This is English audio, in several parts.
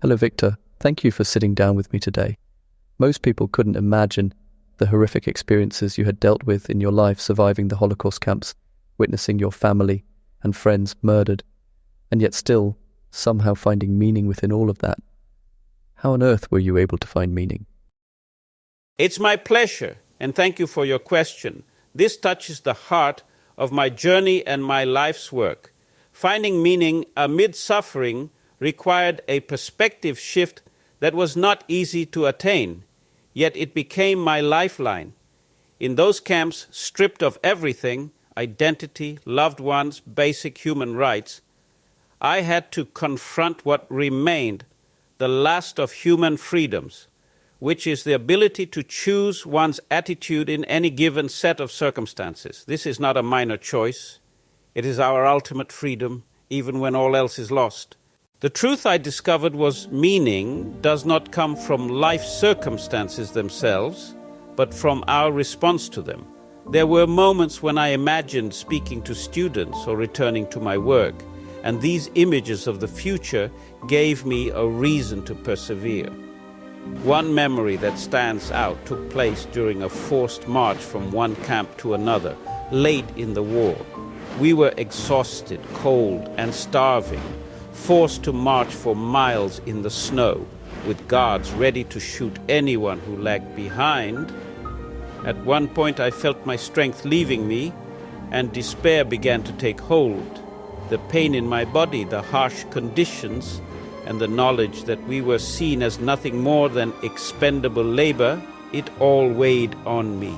Hello, Victor. Thank you for sitting down with me today. Most people couldn't imagine the horrific experiences you had dealt with in your life surviving the Holocaust camps, witnessing your family and friends murdered, and yet still somehow finding meaning within all of that. How on earth were you able to find meaning? It's my pleasure, and thank you for your question. This touches the heart of my journey and my life's work. Finding meaning amid suffering required a perspective shift that was not easy to attain, yet it became my lifeline. In those camps, stripped of everything, identity, loved ones, basic human rights, I had to confront what remained, the last of human freedoms, which is the ability to choose one's attitude in any given set of circumstances. This is not a minor choice. It is our ultimate freedom, even when all else is lost. The truth I discovered was meaning does not come from life circumstances themselves, but from our response to them. There were moments when I imagined speaking to students or returning to my work, and these images of the future gave me a reason to persevere. One memory that stands out took place during a forced march from one camp to another, late in the war. We were exhausted, cold, and starving, forced to march for miles in the snow, with guards ready to shoot anyone who lagged behind. At one point I felt my strength leaving me, and despair began to take hold. The pain in my body, the harsh conditions, and the knowledge that we were seen as nothing more than expendable labor, it all weighed on me.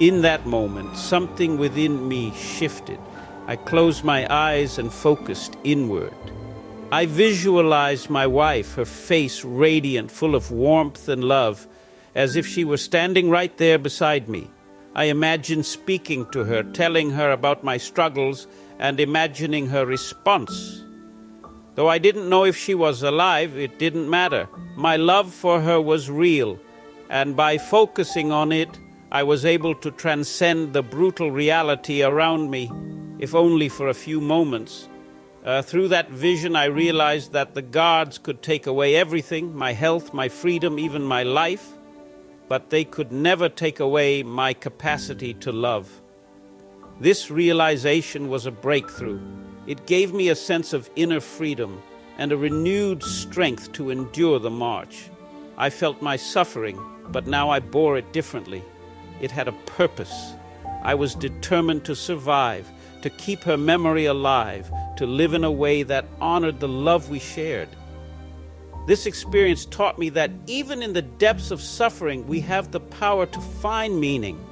In that moment, something within me shifted. I closed my eyes and focused inward. I visualized my wife, her face radiant, full of warmth and love, as if she were standing right there beside me. I imagined speaking to her, telling her about my struggles, and imagining her response. Though I didn't know if she was alive, it didn't matter. My love for her was real, and by focusing on it, I was able to transcend the brutal reality around me, if only for a few moments. Through that vision, I realized that the guards could take away everything, my health, my freedom, even my life, but they could never take away my capacity to love. This realization was a breakthrough. It gave me a sense of inner freedom and a renewed strength to endure the march. I felt my suffering, but now I bore it differently. It had a purpose. I was determined to survive, to keep her memory alive, to live in a way that honored the love we shared. This experience taught me that even in the depths of suffering, we have the power to find meaning.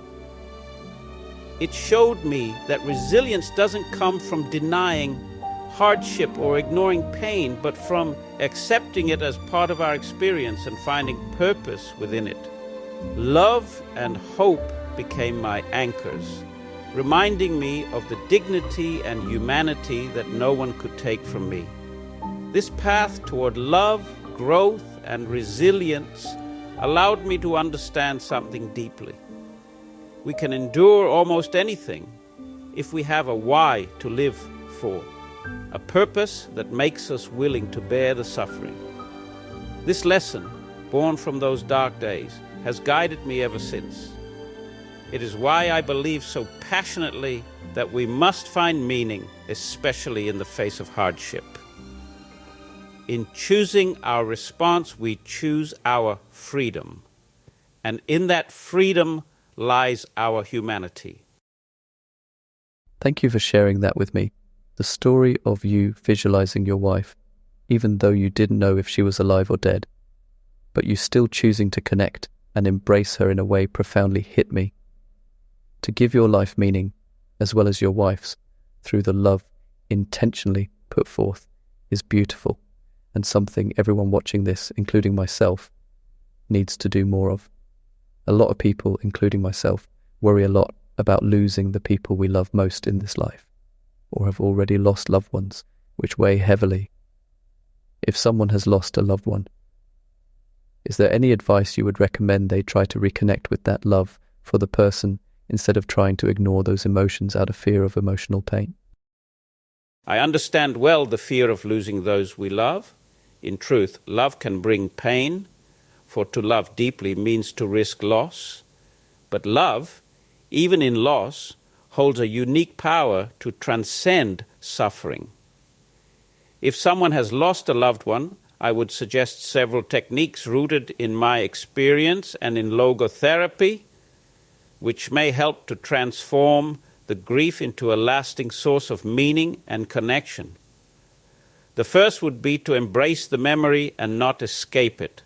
It showed me that resilience doesn't come from denying hardship or ignoring pain, but from accepting it as part of our experience and finding purpose within it. Love and hope became my anchors, reminding me of the dignity and humanity that no one could take from me. This path toward love, growth, and resilience allowed me to understand something deeply. We can endure almost anything if we have a why to live for, a purpose that makes us willing to bear the suffering. This lesson, born from those dark days, has guided me ever since. It is why I believe so passionately that we must find meaning, especially in the face of hardship. In choosing our response, we choose our freedom. And in that freedom lies our humanity. Thank you for sharing that with me. The story of you visualizing your wife, even though you didn't know if she was alive or dead, but you still choosing to connect and embrace her in a way profoundly hit me. To give your life meaning, as well as your wife's, through the love intentionally put forth, is beautiful and something everyone watching this, including myself, needs to do more of. A lot of people, including myself, worry a lot about losing the people we love most in this life, or have already lost loved ones, which weigh heavily. If someone has lost a loved one, is there any advice you would recommend they try to reconnect with that love for the person instead of trying to ignore those emotions out of fear of emotional pain? I understand well the fear of losing those we love. In truth, love can bring pain, for to love deeply means to risk loss. But love, even in loss, holds a unique power to transcend suffering. If someone has lost a loved one, I would suggest several techniques rooted in my experience and in logotherapy, which may help to transform the grief into a lasting source of meaning and connection. The first would be to embrace the memory and not escape it.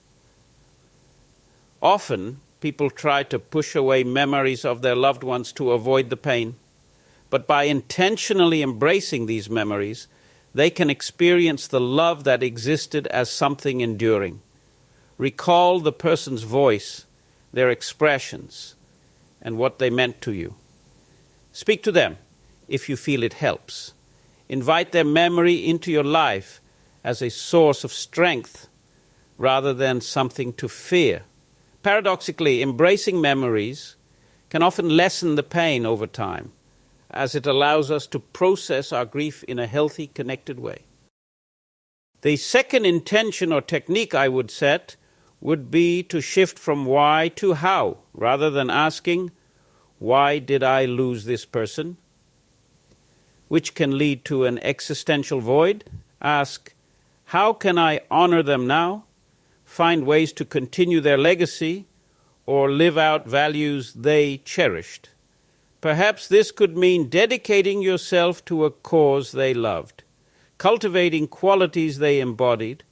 Often, people try to push away memories of their loved ones to avoid the pain, but by intentionally embracing these memories, they can experience the love that existed as something enduring. Recall the person's voice, their expressions, and what they meant to you. Speak to them if you feel it helps. Invite their memory into your life as a source of strength rather than something to fear. Paradoxically, embracing memories can often lessen the pain over time, as it allows us to process our grief in a healthy, connected way. The second intention or technique I would set would be to shift from why to how, rather than asking, why did I lose this person? Which can lead to an existential void. Ask, how can I honor them now, find ways to continue their legacy, or live out values they cherished? Perhaps this could mean dedicating yourself to a cause they loved, cultivating qualities they embodied,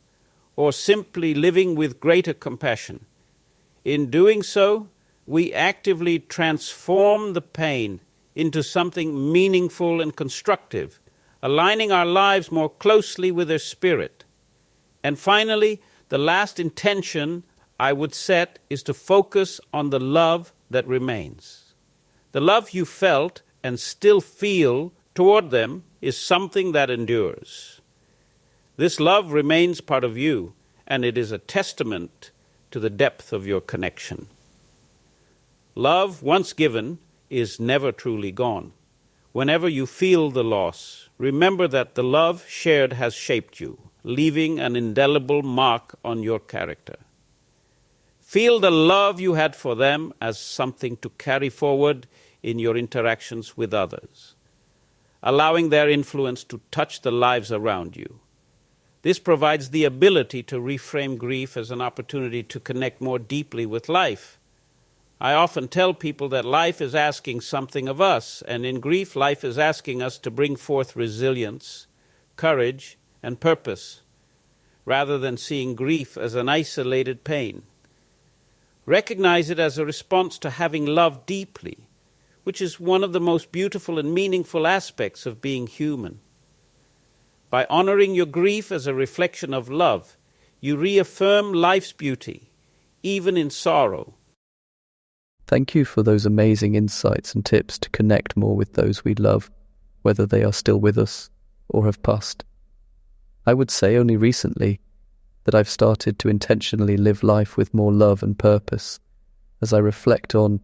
or simply living with greater compassion. In doing so, we actively transform the pain into something meaningful and constructive, aligning our lives more closely with their spirit. And finally, the last intention I would set is to focus on the love that remains. The love you felt and still feel toward them is something that endures. This love remains part of you, and it is a testament to the depth of your connection. Love, once given, is never truly gone. Whenever you feel the loss, remember that the love shared has shaped you, leaving an indelible mark on your character. Feel the love you had for them as something to carry forward in your interactions with others, allowing their influence to touch the lives around you. This provides the ability to reframe grief as an opportunity to connect more deeply with life. I often tell people that life is asking something of us, and in grief, life is asking us to bring forth resilience, courage, and purpose, rather than seeing grief as an isolated pain. Recognize it as a response to having loved deeply, which is one of the most beautiful and meaningful aspects of being human. By honoring your grief as a reflection of love, you reaffirm life's beauty, even in sorrow. Thank you for those amazing insights and tips to connect more with those we love, whether they are still with us or have passed. I would say only recently that I've started to intentionally live life with more love and purpose as I reflect on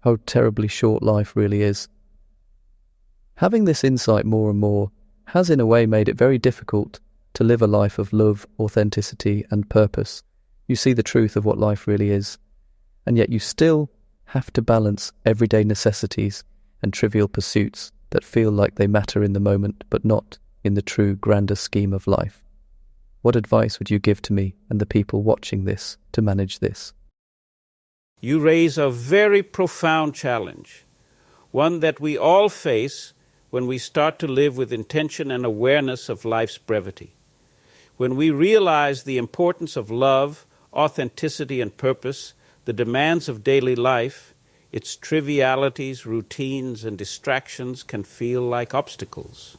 how terribly short life really is. Having this insight more and more has in a way made it very difficult to live a life of love, authenticity and purpose. You see the truth of what life really is, and yet you still have to balance everyday necessities and trivial pursuits that feel like they matter in the moment but not in the true grander scheme of life. What advice would you give to me and the people watching this to manage this? You raise a very profound challenge, one that we all face when we start to live with intention and awareness of life's brevity. When we realize the importance of love, authenticity, and purpose, the demands of daily life, its trivialities, routines, and distractions can feel like obstacles.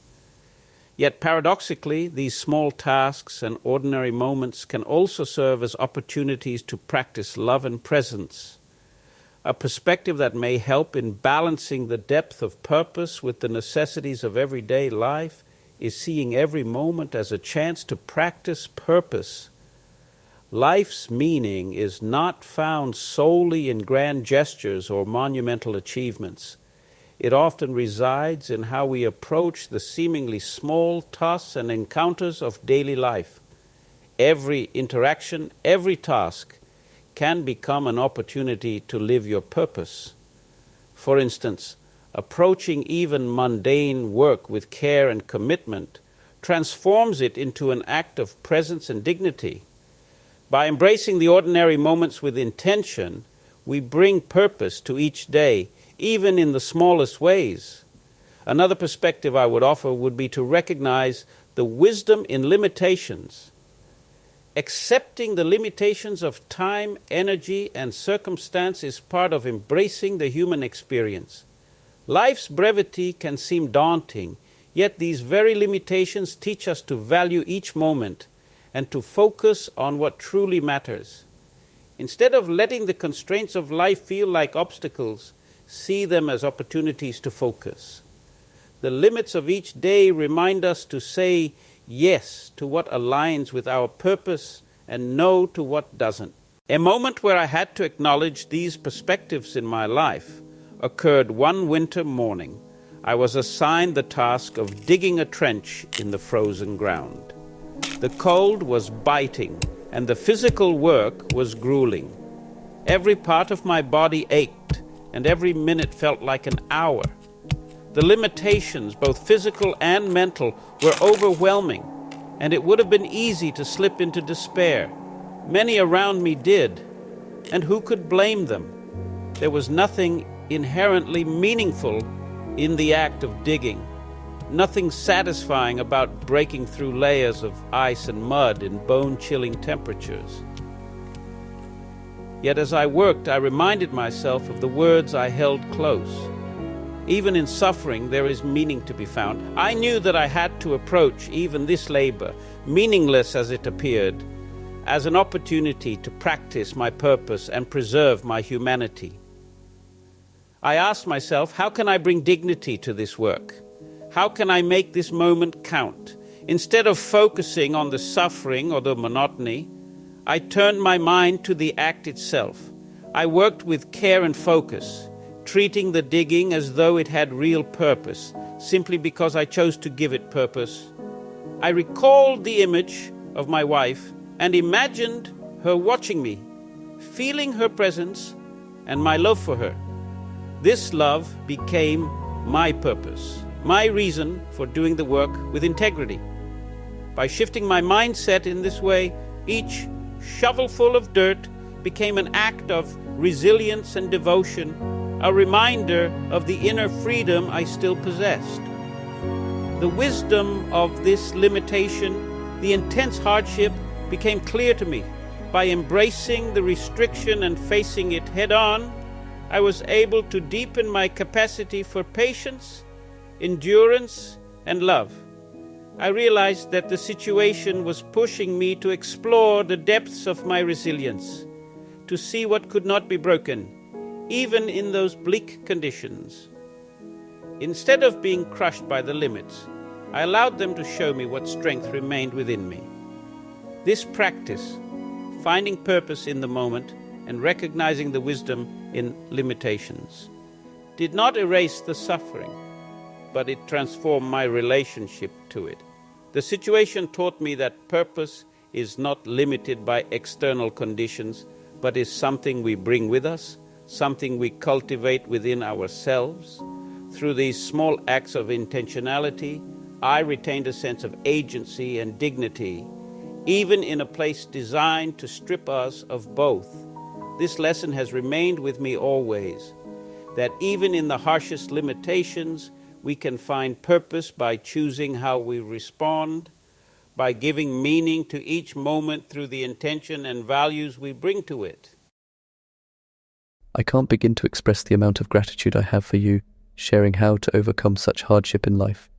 Yet paradoxically, these small tasks and ordinary moments can also serve as opportunities to practice love and presence, a perspective that may help in balancing the depth of purpose with the necessities of everyday life is seeing every moment as a chance to practice purpose. Life's meaning is not found solely in grand gestures or monumental achievements. It often resides in how we approach the seemingly small tasks and encounters of daily life. Every interaction, every task can become an opportunity to live your purpose. For instance, approaching even mundane work with care and commitment transforms it into an act of presence and dignity. By embracing the ordinary moments with intention, we bring purpose to each day, even in the smallest ways. Another perspective I would offer would be to recognize the wisdom in limitations. Accepting the limitations of time, energy, and circumstance is part of embracing the human experience. Life's brevity can seem daunting, yet these very limitations teach us to value each moment and to focus on what truly matters. Instead of letting the constraints of life feel like obstacles, see them as opportunities to focus. The limits of each day remind us to say yes to what aligns with our purpose and no to what doesn't. A moment where I had to acknowledge these perspectives in my life occurred one winter morning. I was assigned the task of digging a trench in the frozen ground. The cold was biting and the physical work was grueling. Every part of my body ached and every minute felt like an hour. The limitations, both physical and mental, were overwhelming, and it would have been easy to slip into despair. Many around me did, and who could blame them? There was nothing inherently meaningful in the act of digging, nothing satisfying about breaking through layers of ice and mud in bone-chilling temperatures. Yet as I worked, I reminded myself of the words I held close. Even in suffering, there is meaning to be found. I knew that I had to approach even this labor, meaningless as it appeared, as an opportunity to practice my purpose and preserve my humanity. I asked myself, how can I bring dignity to this work? How can I make this moment count? Instead of focusing on the suffering or the monotony, I turned my mind to the act itself. I worked with care and focus, treating the digging as though it had real purpose, simply because I chose to give it purpose. I recalled the image of my wife and imagined her watching me, feeling her presence and my love for her. This love became my purpose, my reason for doing the work with integrity. By shifting my mindset in this way, each shovelful of dirt became an act of resilience and devotion, a reminder of the inner freedom I still possessed. The wisdom of this limitation, the intense hardship, became clear to me. By embracing the restriction and facing it head-on, I was able to deepen my capacity for patience, endurance, and love. I realized that the situation was pushing me to explore the depths of my resilience, to see what could not be broken, even in those bleak conditions. Instead of being crushed by the limits, I allowed them to show me what strength remained within me. This practice, finding purpose in the moment and recognizing the wisdom in limitations, did not erase the suffering, but it transformed my relationship to it. The situation taught me that purpose is not limited by external conditions, but is something we bring with us, something we cultivate within ourselves. Through these small acts of intentionality, I retained a sense of agency and dignity, even in a place designed to strip us of both. This lesson has remained with me always, that even in the harshest limitations, we can find purpose by choosing how we respond, by giving meaning to each moment through the intention and values we bring to it. I can't begin to express the amount of gratitude I have for you sharing how to overcome such hardship in life,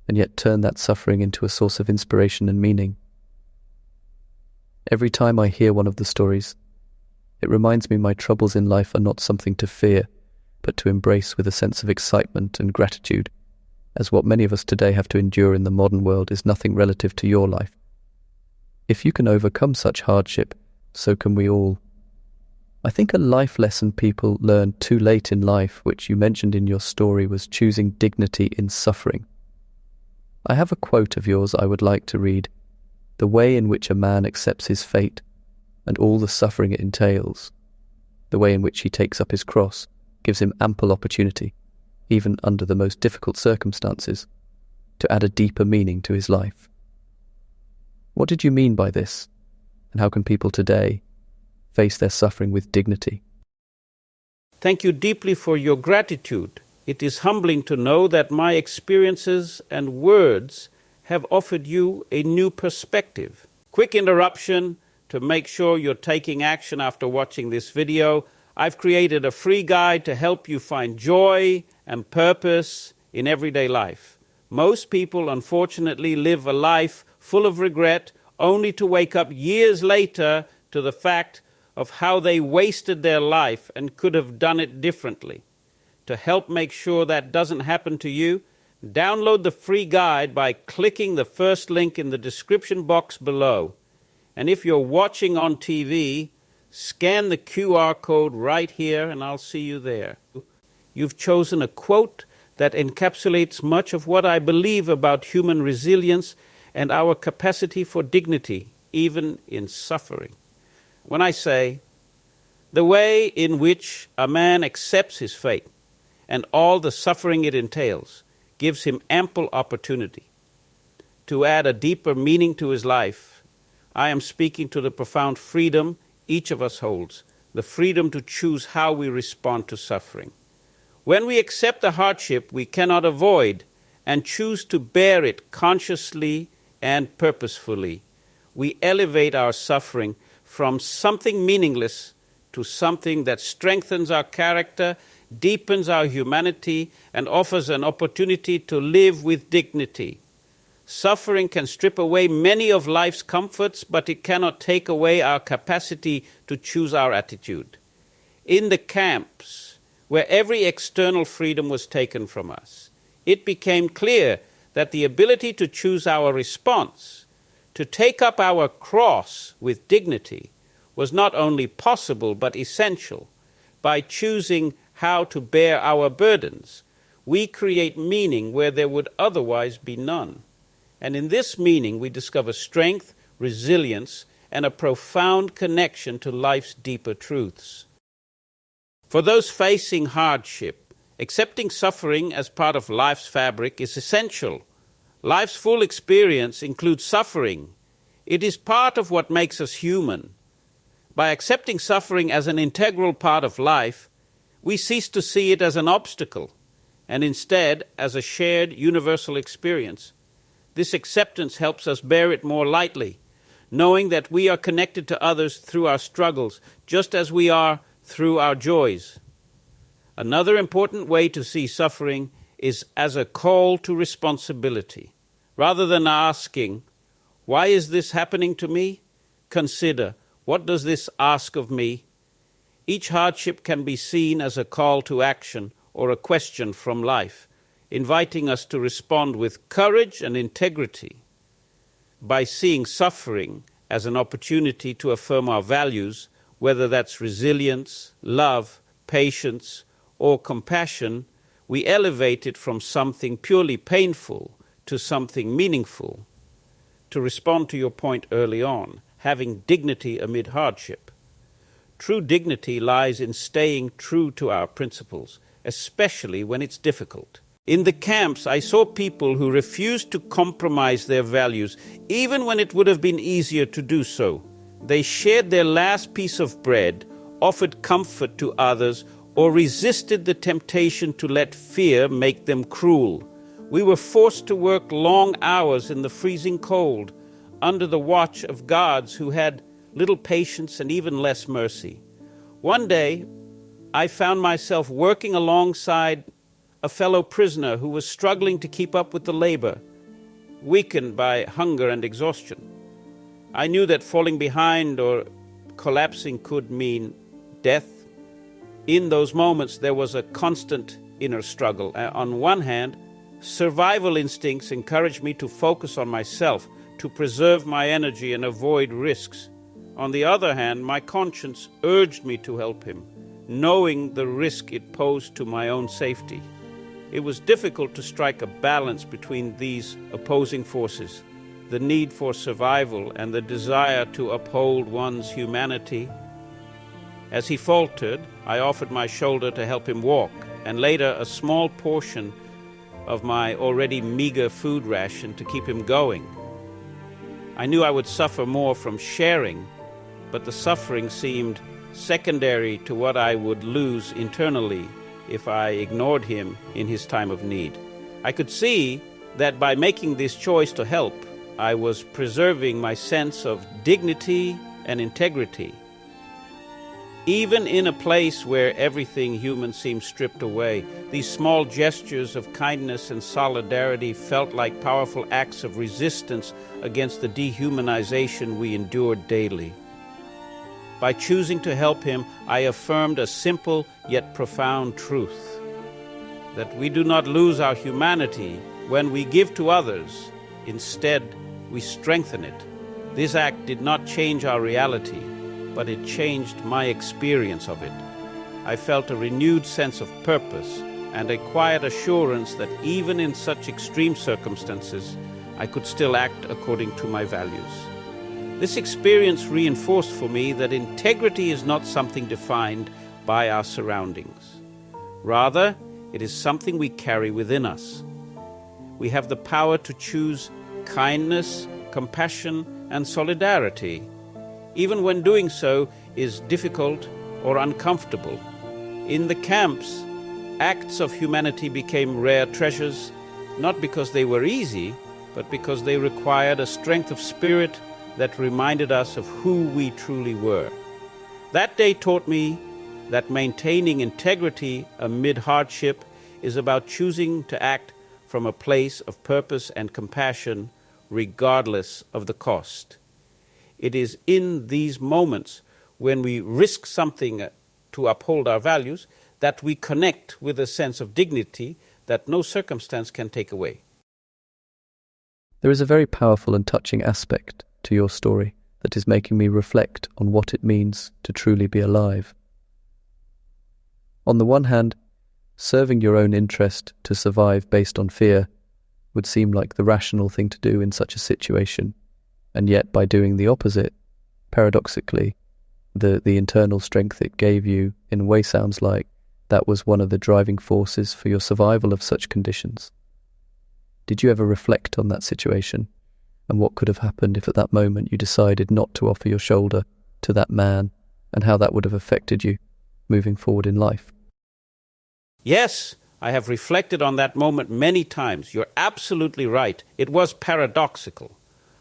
and yet turn that suffering into a source of inspiration and meaning. Every time I hear one of the stories, it reminds me my troubles in life are not something to fear, but to embrace with a sense of excitement and gratitude, as what many of us today have to endure in the modern world is nothing relative to your life. If you can overcome such hardship, so can we all. I think a life lesson people learn too late in life, which you mentioned in your story, was choosing dignity in suffering. I have a quote of yours I would like to read. The way in which a man accepts his fate and all the suffering it entails, the way in which he takes up his cross, gives him ample opportunity, even under the most difficult circumstances, to add a deeper meaning to his life. What did you mean by this, and how can people today face their suffering with dignity? Thank you deeply for your gratitude. It is humbling to know that my experiences and words have offered you a new perspective. Quick interruption to make sure you're taking action after watching this video. I've created a free guide to help you find joy and purpose in everyday life. Most people, unfortunately, live a life full of regret, only to wake up years later to the fact of how they wasted their life and could have done it differently. To help make sure that doesn't happen to you, download the free guide by clicking the first link in the description box below. And if you're watching on TV, scan the QR code right here and I'll see you there. You've chosen a quote that encapsulates much of what I believe about human resilience and our capacity for dignity, even in suffering. When I say, the way in which a man accepts his fate and all the suffering it entails gives him ample opportunity to add a deeper meaning to his life, I am speaking to the profound freedom each of us holds, the freedom to choose how we respond to suffering. When we accept the hardship we cannot avoid and choose to bear it consciously and purposefully, we elevate our suffering from something meaningless to something that strengthens our character, deepens our humanity, and offers an opportunity to live with dignity. Suffering can strip away many of life's comforts, but it cannot take away our capacity to choose our attitude. In the camps, where every external freedom was taken from us, it became clear that the ability to choose our response, to take up our cross with dignity, was not only possible but essential. By choosing how to bear our burdens, we create meaning where there would otherwise be none. And in this meaning we discover strength, resilience, and a profound connection to life's deeper truths. For those facing hardship, accepting suffering as part of life's fabric is essential. Life's full experience includes suffering. It is part of what makes us human. By accepting suffering as an integral part of life, we cease to see it as an obstacle, and instead as a shared universal experience. This acceptance helps us bear it more lightly, knowing that we are connected to others through our struggles, just as we are through our joys. Another important way to see suffering is as a call to responsibility. Rather than asking, "Why is this happening to me?" consider, "What does this ask of me?" Each hardship can be seen as a call to action or a question from life, inviting us to respond with courage and integrity. By seeing suffering as an opportunity to affirm our values, whether that's resilience, love, patience, or compassion, we elevate it from something purely painful to something meaningful. To respond to your point early on, having dignity amid hardship. True dignity lies in staying true to our principles, especially when it's difficult. In the camps, I saw people who refused to compromise their values, even when it would have been easier to do so. They shared their last piece of bread, offered comfort to others, or resisted the temptation to let fear make them cruel. We were forced to work long hours in the freezing cold, under the watch of guards who had little patience and even less mercy. One day, I found myself working alongside a fellow prisoner who was struggling to keep up with the labor, weakened by hunger and exhaustion. I knew that falling behind or collapsing could mean death. In those moments, there was a constant inner struggle. On one hand, survival instincts encouraged me to focus on myself, to preserve my energy and avoid risks. On the other hand, my conscience urged me to help him, knowing the risk it posed to my own safety. It was difficult to strike a balance between these opposing forces. the need for survival and the desire to uphold one's humanity. As he faltered, I offered my shoulder to help him walk, and later a small portion of my already meager food ration to keep him going. I knew I would suffer more from sharing, but the suffering seemed secondary to what I would lose internally if I ignored him in his time of need. I could see that by making this choice to help, I was preserving my sense of dignity and integrity. Even in a place where everything human seemed stripped away, these small gestures of kindness and solidarity felt like powerful acts of resistance against the dehumanization we endured daily. By choosing to help him, I affirmed a simple yet profound truth: that we do not lose our humanity when we give to others. Instead, we strengthen it. This act did not change our reality, but it changed my experience of it. I felt a renewed sense of purpose and a quiet assurance that even in such extreme circumstances, I could still act according to my values. This experience reinforced for me that integrity is not something defined by our surroundings. Rather, it is something we carry within us. We have the power to choose kindness, compassion, and solidarity, even when doing so is difficult or uncomfortable. In the camps, acts of humanity became rare treasures, not because they were easy, but because they required a strength of spirit that reminded us of who we truly were. That day taught me that maintaining integrity amid hardship is about choosing to act from a place of purpose and compassion, regardless of the cost. It is in these moments when we risk something to uphold our values that we connect with a sense of dignity that no circumstance can take away. There is a very powerful and touching aspect to your story that is making me reflect on what it means to truly be alive. On the one hand, serving your own interest to survive based on fear would seem like the rational thing to do in such a situation, and yet by doing the opposite, paradoxically, the internal strength it gave you in a way sounds like that was one of the driving forces for your survival of such conditions. Did you ever reflect on that situation, and what could have happened if at that moment you decided not to offer your shoulder to that man, and how that would have affected you moving forward in life? Yes, I have reflected on that moment many times. You're absolutely right. It was paradoxical.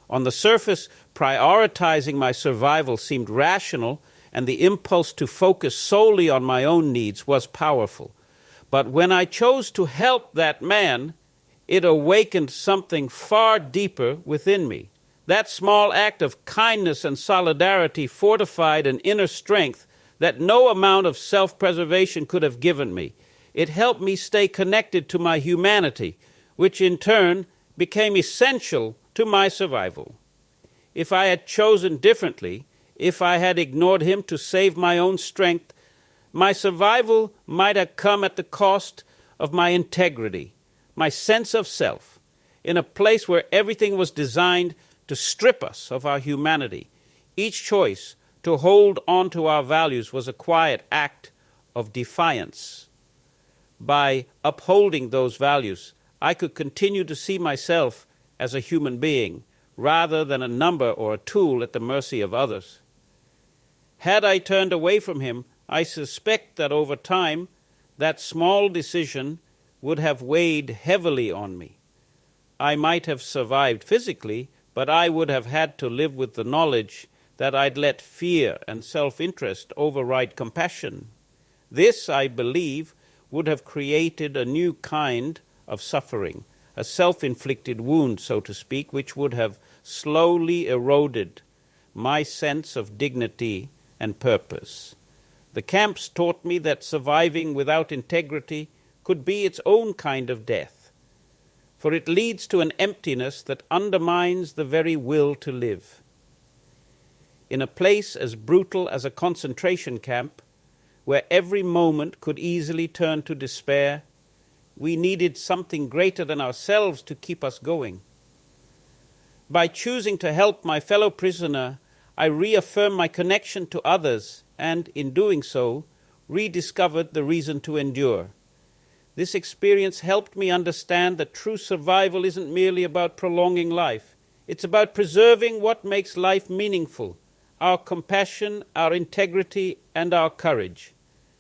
On the surface, prioritizing my survival seemed rational, and the impulse to focus solely on my own needs was powerful. But when I chose to help that man, it awakened something far deeper within me. That small act of kindness and solidarity fortified an inner strength that no amount of self-preservation could have given me. It helped me stay connected to my humanity, which in turn became essential to my survival. If I had chosen differently, if I had ignored him to save my own strength, my survival might have come at the cost of my integrity, my sense of self, in a place where everything was designed to strip us of our humanity. Each choice to hold on to our values was a quiet act of defiance. By upholding those values, I could continue to see myself as a human being, rather than a number or a tool at the mercy of others. Had I turned away from him, I suspect that over time, that small decision would have weighed heavily on me. I might have survived physically, but I would have had to live with the knowledge that I'd let fear and self-interest override compassion. This, I believe, would have created a new kind of suffering, a self-inflicted wound, so to speak, which would have slowly eroded my sense of dignity and purpose. The camps taught me that surviving without integrity could be its own kind of death, for it leads to an emptiness that undermines the very will to live. In a place as brutal as a concentration camp, where every moment could easily turn to despair, we needed something greater than ourselves to keep us going. By choosing to help my fellow prisoner, I reaffirmed my connection to others and, in doing so, rediscovered the reason to endure. This experience helped me understand that true survival isn't merely about prolonging life. It's about preserving what makes life meaningful, our compassion, our integrity, and our courage.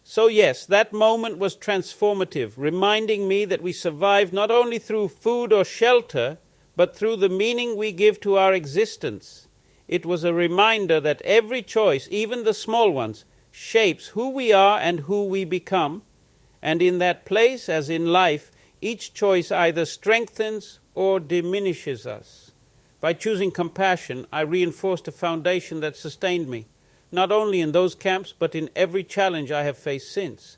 So yes, that moment was transformative, reminding me that we survive not only through food or shelter, but through the meaning we give to our existence. It was a reminder that every choice, even the small ones, shapes who we are and who we become, and in that place, as in life, each choice either strengthens or diminishes us. By choosing compassion, I reinforced a foundation that sustained me, not only in those camps, but in every challenge I have faced since.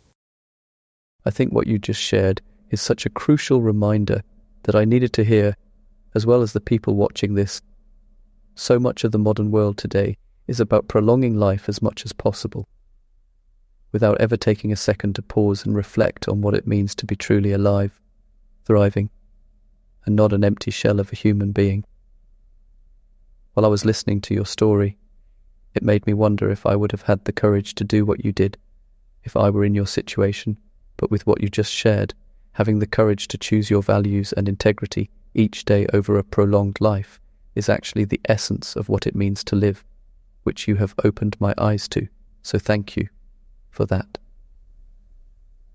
I think what you just shared is such a crucial reminder that I needed to hear, as well as the people watching this. So much of the modern world today is about prolonging life as much as possible, without ever taking a second to pause and reflect on what it means to be truly alive, thriving, and not an empty shell of a human being. While I was listening to your story, it made me wonder if I would have had the courage to do what you did, if I were in your situation, but with what you just shared, having the courage to choose your values and integrity each day over a prolonged life is actually the essence of what it means to live, which you have opened my eyes to, so thank you for that.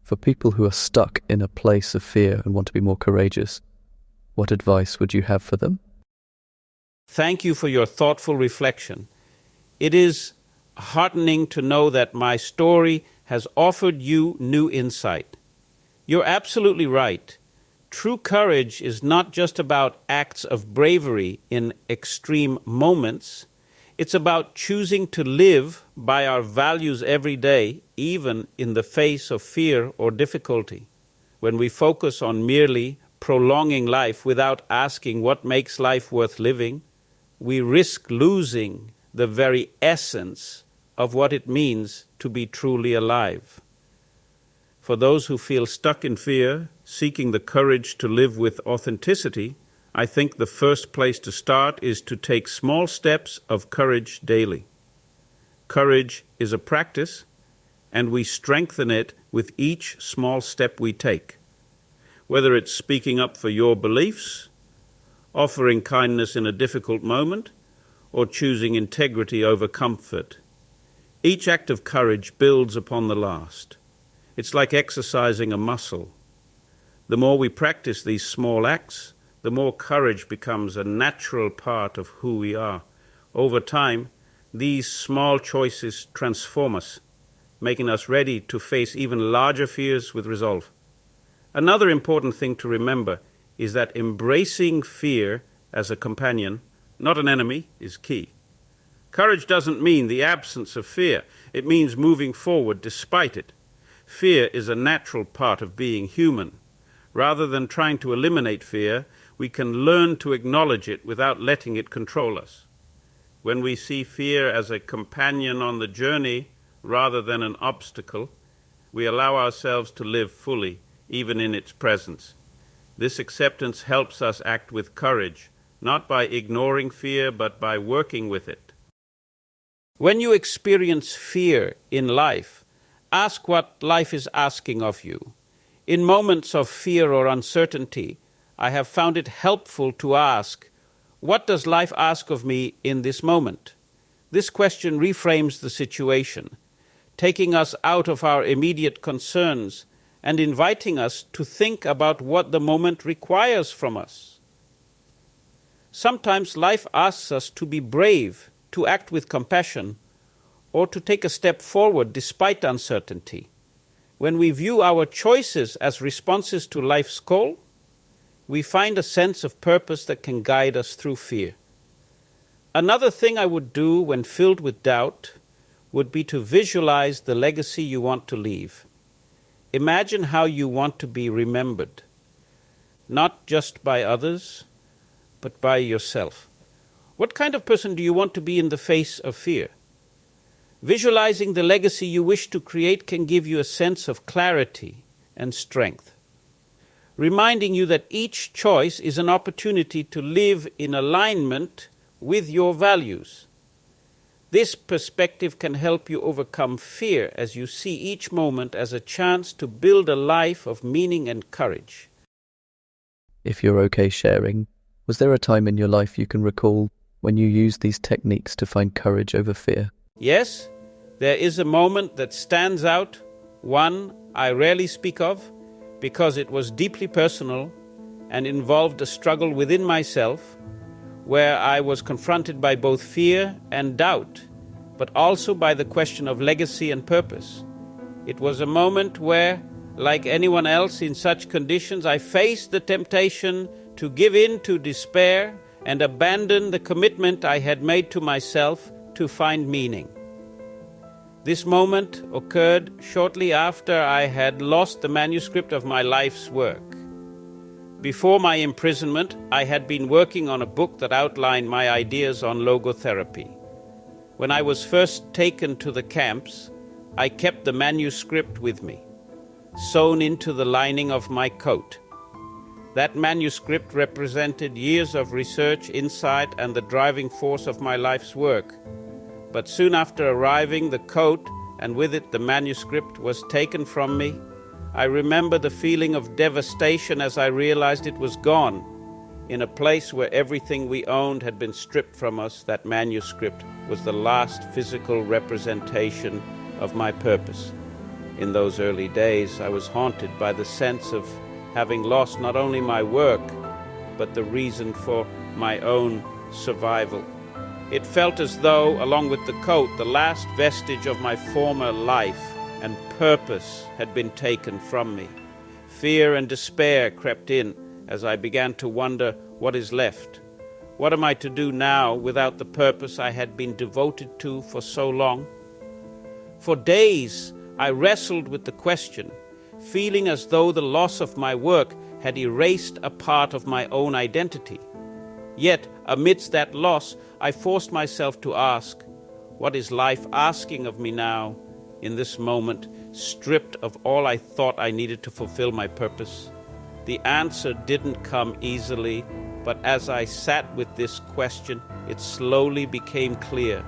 For people who are stuck in a place of fear and want to be more courageous, what advice would you have for them? Thank you for your thoughtful reflection. It is heartening to know that my story has offered you new insight. You're absolutely right. True courage is not just about acts of bravery in extreme moments. It's about choosing to live by our values every day, even in the face of fear or difficulty. When we focus on merely prolonging life without asking what makes life worth living, we risk losing the very essence of what it means to be truly alive. For those who feel stuck in fear, seeking the courage to live with authenticity, I think the first place to start is to take small steps of courage daily. Courage is a practice, and we strengthen it with each small step we take. Whether it's speaking up for your beliefs, offering kindness in a difficult moment, or choosing integrity over comfort. Each act of courage builds upon the last. It's like exercising a muscle. The more we practice these small acts, the more courage becomes a natural part of who we are. Over time, these small choices transform us, making us ready to face even larger fears with resolve. Another important thing to remember is that embracing fear as a companion, not an enemy, is key. Courage doesn't mean the absence of fear. It means moving forward despite it. Fear is a natural part of being human. Rather than trying to eliminate fear, we can learn to acknowledge it without letting it control us. When we see fear as a companion on the journey rather than an obstacle, we allow ourselves to live fully, even in its presence. This acceptance helps us act with courage, not by ignoring fear, but by working with it. When you experience fear in life, ask what life is asking of you. In moments of fear or uncertainty, I have found it helpful to ask, what does life ask of me in this moment? This question reframes the situation, taking us out of our immediate concerns and inviting us to think about what the moment requires from us. Sometimes life asks us to be brave, to act with compassion, or to take a step forward despite uncertainty. When we view our choices as responses to life's call, we find a sense of purpose that can guide us through fear. Another thing I would do when filled with doubt would be to visualize the legacy you want to leave. Imagine how you want to be remembered, not just by others, but by yourself. What kind of person do you want to be in the face of fear? Visualizing the legacy you wish to create can give you a sense of clarity and strength. reminding you that each choice is an opportunity to live in alignment with your values. This perspective can help you overcome fear as you see each moment as a chance to build a life of meaning and courage. If you're okay sharing, was there a time in your life you can recall when you used these techniques to find courage over fear? Yes, there is a moment that stands out, one I rarely speak of, because it was deeply personal and involved a struggle within myself, where I was confronted by both fear and doubt, but also by the question of legacy and purpose. It was a moment where, like anyone else in such conditions, I faced the temptation to give in to despair and abandon the commitment I had made to myself to find meaning. This moment occurred shortly after I had lost the manuscript of my life's work. Before my imprisonment, I had been working on a book that outlined my ideas on logotherapy. When I was first taken to the camps, I kept the manuscript with me, sewn into the lining of my coat. That manuscript represented years of research, insight, and the driving force of my life's work. But soon after arriving, the coat, and with it the manuscript, was taken from me. I remember the feeling of devastation as I realized it was gone. In a place where everything we owned had been stripped from us, that manuscript was the last physical representation of my purpose. In those early days, I was haunted by the sense of having lost not only my work, but the reason for my own survival. It felt as though, along with the coat, the last vestige of my former life and purpose had been taken from me. Fear and despair crept in as I began to wonder what is left. What am I to do now without the purpose I had been devoted to for so long? For days I wrestled with the question, feeling as though the loss of my work had erased a part of my own identity. Yet, amidst that loss, I forced myself to ask, what is life asking of me now, in this moment, stripped of all I thought I needed to fulfill my purpose? The answer didn't come easily, but as I sat with this question, it slowly became clear.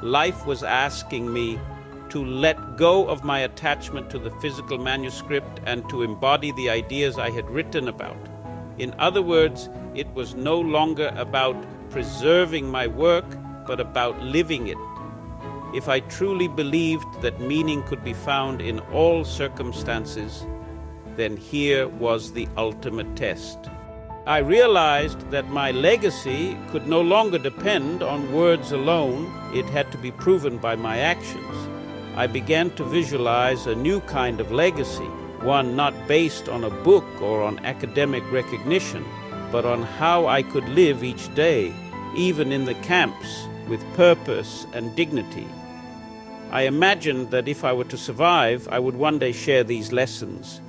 Life was asking me to let go of my attachment to the physical manuscript and to embody the ideas I had written about. In other words, it was no longer about preserving my work, but about living it. If I truly believed that meaning could be found in all circumstances, then here was the ultimate test. I realized that my legacy could no longer depend on words alone. It had to be proven by my actions. I began to visualize a new kind of legacy, one not based on a book or on academic recognition, but on how I could live each day, even in the camps, with purpose and dignity. I imagined that if I were to survive, I would one day share these lessons,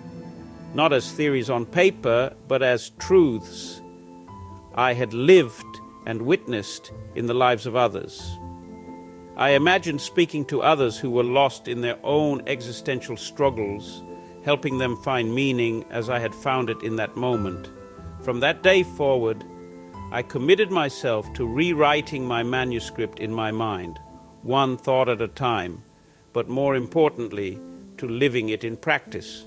not as theories on paper, but as truths I had lived and witnessed in the lives of others. I imagined speaking to others who were lost in their own existential struggles, helping them find meaning as I had found it in that moment. From that day forward, I committed myself to rewriting my manuscript in my mind, one thought at a time, but more importantly, to living it in practice.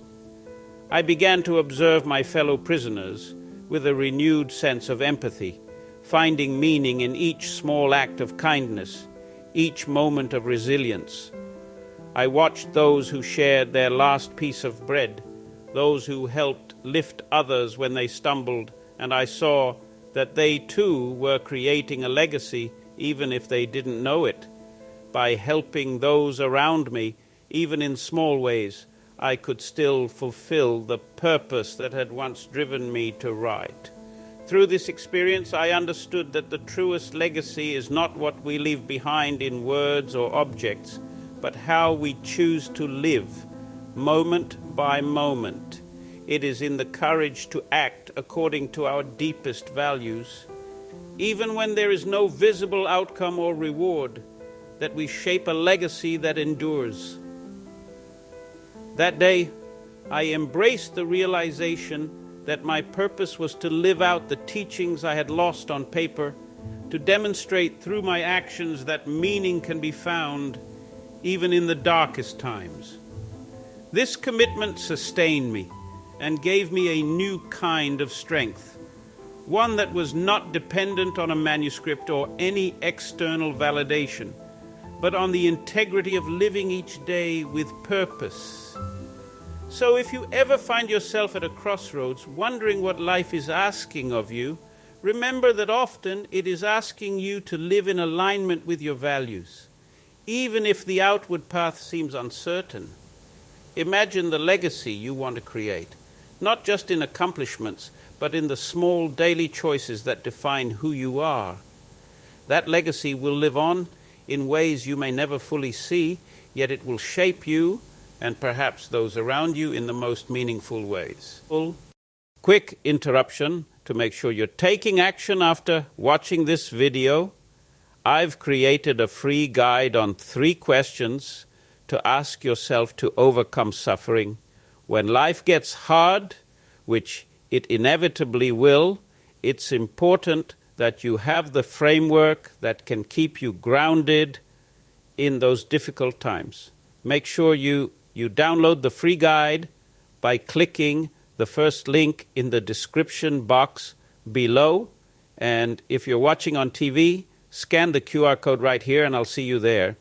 I began to observe my fellow prisoners with a renewed sense of empathy, finding meaning in each small act of kindness, each moment of resilience. I watched those who shared their last piece of bread, those who helped lift others when they stumbled, and I saw that they too were creating a legacy even if they didn't know it. By helping those around me, even in small ways, I could still fulfill the purpose that had once driven me to write. Through this experience, I understood that the truest legacy is not what we leave behind in words or objects, but how we choose to live, moment by moment. It is in the courage to act according to our deepest values, even when there is no visible outcome or reward, that we shape a legacy that endures. That day, I embraced the realization that my purpose was to live out the teachings I had lost on paper, to demonstrate through my actions that meaning can be found even in the darkest times. This commitment sustained me and gave me a new kind of strength, one that was not dependent on a manuscript or any external validation, but on the integrity of living each day with purpose. So if you ever find yourself at a crossroads wondering what life is asking of you, remember that often it is asking you to live in alignment with your values, even if the outward path seems uncertain. Imagine the legacy you want to create, not just in accomplishments, but in the small daily choices that define who you are. That legacy will live on in ways you may never fully see, yet it will shape you and perhaps those around you in the most meaningful ways. Quick interruption to make sure you're taking action after watching this video. I've created a free guide on 3 questions to ask yourself to overcome suffering. When life gets hard, which it inevitably will, it's important that you have the framework that can keep you grounded in those difficult times. Make sure you download the free guide by clicking the first link in the description box below. And if you're watching on TV, scan the QR code right here and I'll see you there.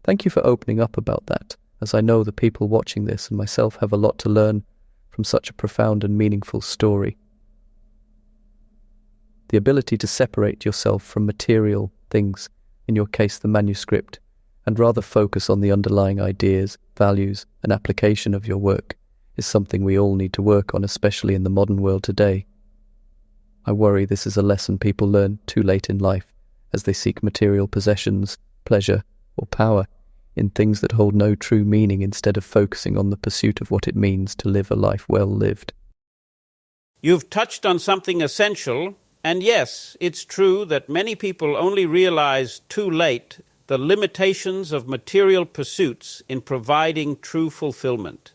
Thank you for opening up about that, as I know the people watching this and myself have a lot to learn from such a profound and meaningful story. The ability to separate yourself from material things, in your case the manuscript, and rather focus on the underlying ideas, values, and application of your work is something we all need to work on, especially in the modern world today. I worry this is a lesson people learn too late in life as they seek material possessions, pleasure, or power in things that hold no true meaning instead of focusing on the pursuit of what it means to live a life well lived. You've touched on something essential, and yes, it's true that many people only realize too late the limitations of material pursuits in providing true fulfillment.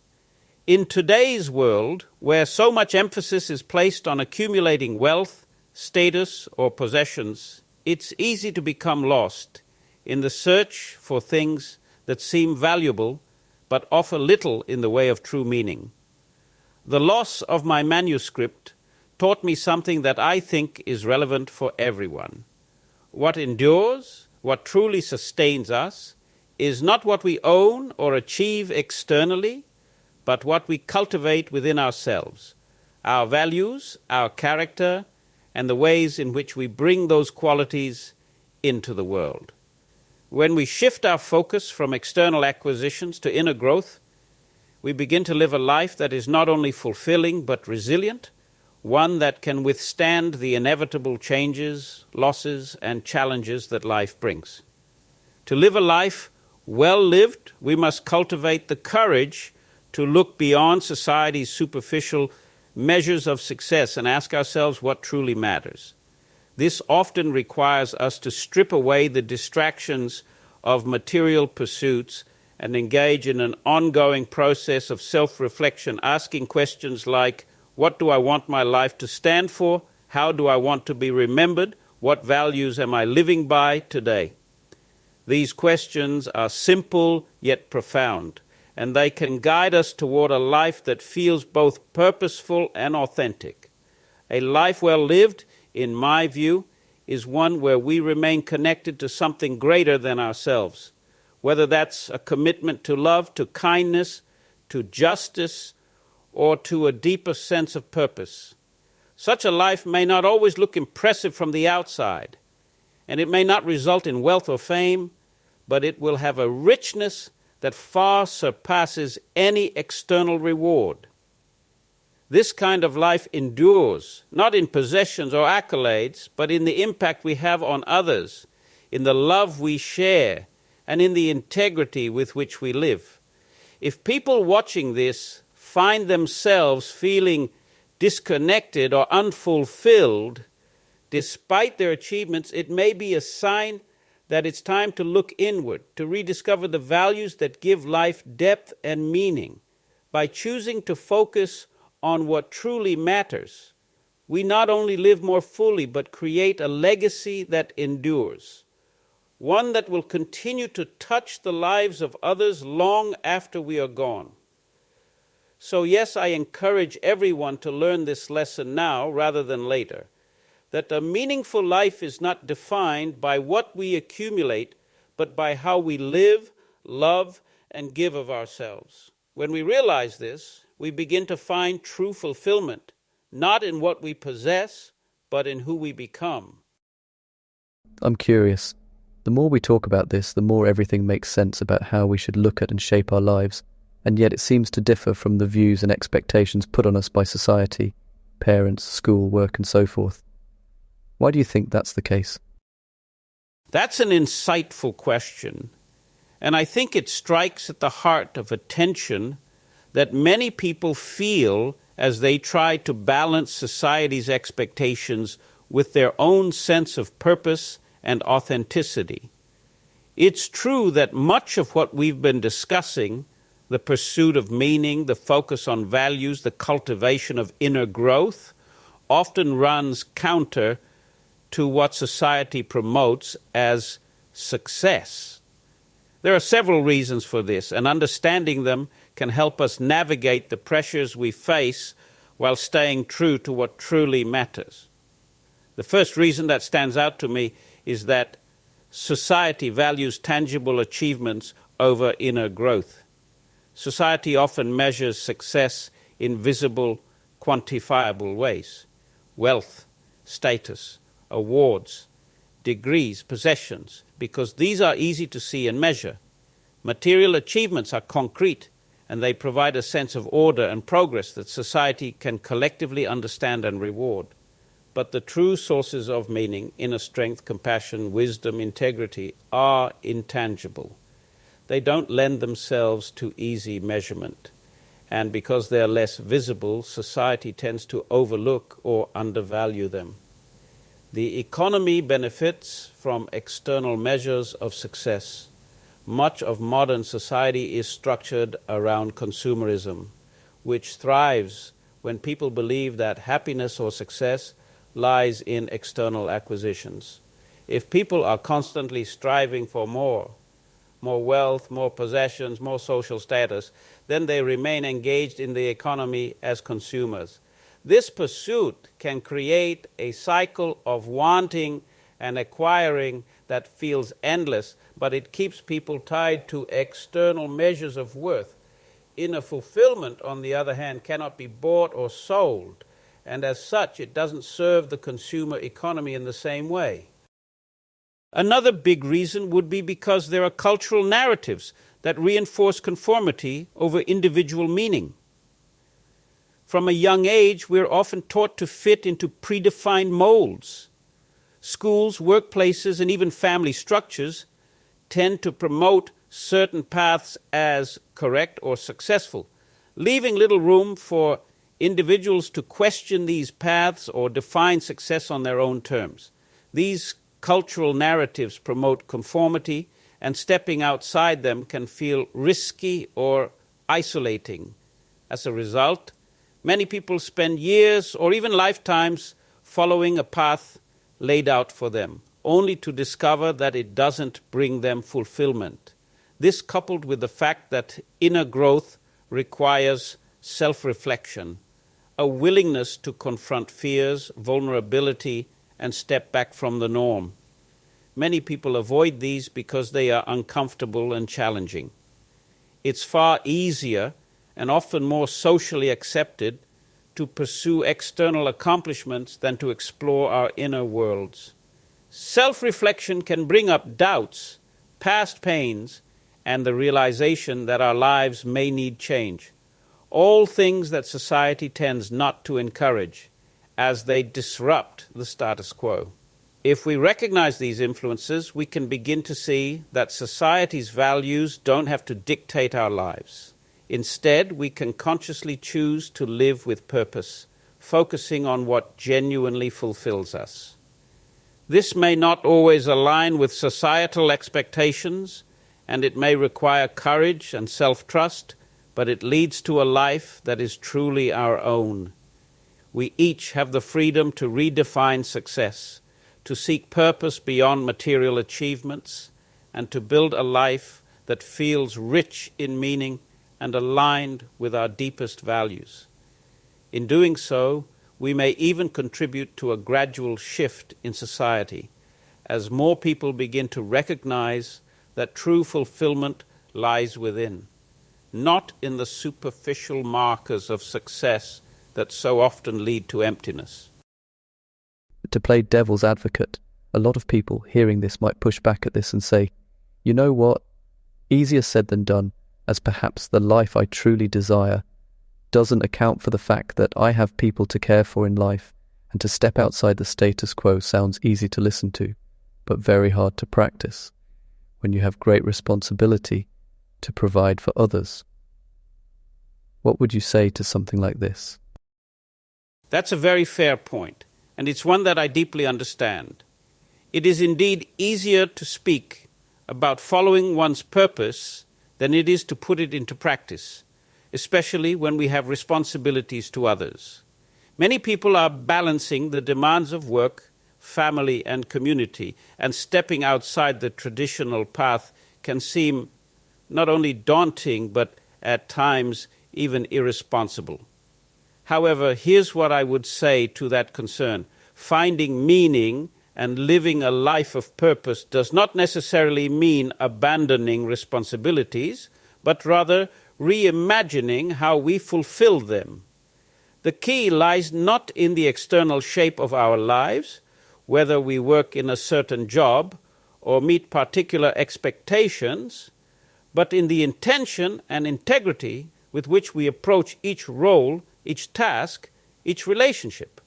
In today's world, where so much emphasis is placed on accumulating wealth, status, or possessions, it's easy to become lost in the search for things that seem valuable but offer little in the way of true meaning. The loss of my manuscript taught me something that I think is relevant for everyone. What endures, what truly sustains us, is not what we own or achieve externally, but what we cultivate within ourselves, our values, our character, and the ways in which we bring those qualities into the world. When we shift our focus from external acquisitions to inner growth, we begin to live a life that is not only fulfilling but resilient, one that can withstand the inevitable changes, losses, and challenges that life brings. To live a life well lived, we must cultivate the courage to look beyond society's superficial measures of success and ask ourselves what truly matters. This often requires us to strip away the distractions of material pursuits and engage in an ongoing process of self-reflection, asking questions like, what do I want my life to stand for? How do I want to be remembered? What values am I living by today? These questions are simple yet profound, and they can guide us toward a life that feels both purposeful and authentic. A life well lived, in my view, is one where we remain connected to something greater than ourselves, whether that's a commitment to love, to kindness, to justice, or to a deeper sense of purpose. Such a life may not always look impressive from the outside, and it may not result in wealth or fame, but it will have a richness that far surpasses any external reward. This kind of life endures, not in possessions or accolades, but in the impact we have on others, in the love we share, and in the integrity with which we live. If people watching this find themselves feeling disconnected or unfulfilled, despite their achievements, it may be a sign that it's time to look inward, to rediscover the values that give life depth and meaning. By choosing to focus on what truly matters, we not only live more fully, but create a legacy that endures, one that will continue to touch the lives of others long after we are gone. So yes, I encourage everyone to learn this lesson now rather than later, that a meaningful life is not defined by what we accumulate, but by how we live, love, and give of ourselves. When we realize this, we begin to find true fulfillment, not in what we possess, but in who we become. I'm curious. The more we talk about this, the more everything makes sense about how we should look at and shape our lives, and yet it seems to differ from the views and expectations put on us by society, parents, school, work, and so forth. Why do you think that's the case? That's an insightful question, and I think it strikes at the heart of a tension that many people feel as they try to balance society's expectations with their own sense of purpose and authenticity. It's true that much of what we've been discussing, the pursuit of meaning, the focus on values, the cultivation of inner growth, often runs counter to what society promotes as success. There are several reasons for this, and understanding them can help us navigate the pressures we face while staying true to what truly matters. The first reason that stands out to me is that society values tangible achievements over inner growth. Society often measures success in visible, quantifiable ways: wealth, status, awards, degrees, possessions, because these are easy to see and measure. Material achievements are concrete, and they provide a sense of order and progress that society can collectively understand and reward. But the true sources of meaning, inner strength, compassion, wisdom, integrity, are intangible. They don't lend themselves to easy measurement. And because they are less visible, society tends to overlook or undervalue them. The economy benefits from external measures of success. Much of modern society is structured around consumerism, which thrives when people believe that happiness or success lies in external acquisitions. If people are constantly striving for more wealth, more possessions, more social status, then they remain engaged in the economy as consumers. This pursuit can create a cycle of wanting and acquiring that feels endless, but it keeps people tied to external measures of worth. Inner fulfillment, on the other hand, cannot be bought or sold, and as such, it doesn't serve the consumer economy in the same way. Another big reason would be because there are cultural narratives that reinforce conformity over individual meaning. From a young age, we're often taught to fit into predefined molds. Schools, workplaces, and even family structures tend to promote certain paths as correct or successful, leaving little room for individuals to question these paths or define success on their own terms. These cultural narratives promote conformity, and stepping outside them can feel risky or isolating. As a result, many people spend years or even lifetimes following a path laid out for them, only to discover that it doesn't bring them fulfillment. This, coupled with the fact that inner growth requires self-reflection, a willingness to confront fears, vulnerability, and step back from the norm. Many people avoid these because they are uncomfortable and challenging. It's far easier and often more socially accepted to pursue external accomplishments than to explore our inner worlds. Self-reflection can bring up doubts, past pains, and the realization that our lives may need change. All things that society tends not to encourage, as they disrupt the status quo. If we recognize these influences, we can begin to see that society's values don't have to dictate our lives. Instead, we can consciously choose to live with purpose, focusing on what genuinely fulfills us. This may not always align with societal expectations, and it may require courage and self-trust, but it leads to a life that is truly our own. We each have the freedom to redefine success, to seek purpose beyond material achievements, and to build a life that feels rich in meaning and aligned with our deepest values. In doing so, we may even contribute to a gradual shift in society as more people begin to recognize that true fulfillment lies within, not in the superficial markers of success that so often lead to emptiness. To play devil's advocate, a lot of people hearing this might push back at this and say, you know what? Easier said than done, as perhaps the life I truly desire doesn't account for the fact that I have people to care for in life, and to step outside the status quo sounds easy to listen to, but very hard to practice, when you have great responsibility to provide for others. What would you say to something like this? That's a very fair point, and it's one that I deeply understand. It is indeed easier to speak about following one's purpose than it is to put it into practice, especially when we have responsibilities to others. Many people are balancing the demands of work, family, and community, and stepping outside the traditional path can seem not only daunting, but at times even irresponsible. However, here's what I would say to that concern. Finding meaning and living a life of purpose does not necessarily mean abandoning responsibilities, but rather reimagining how we fulfill them. The key lies not in the external shape of our lives, whether we work in a certain job or meet particular expectations, but in the intention and integrity with which we approach each role, each task, each relationship.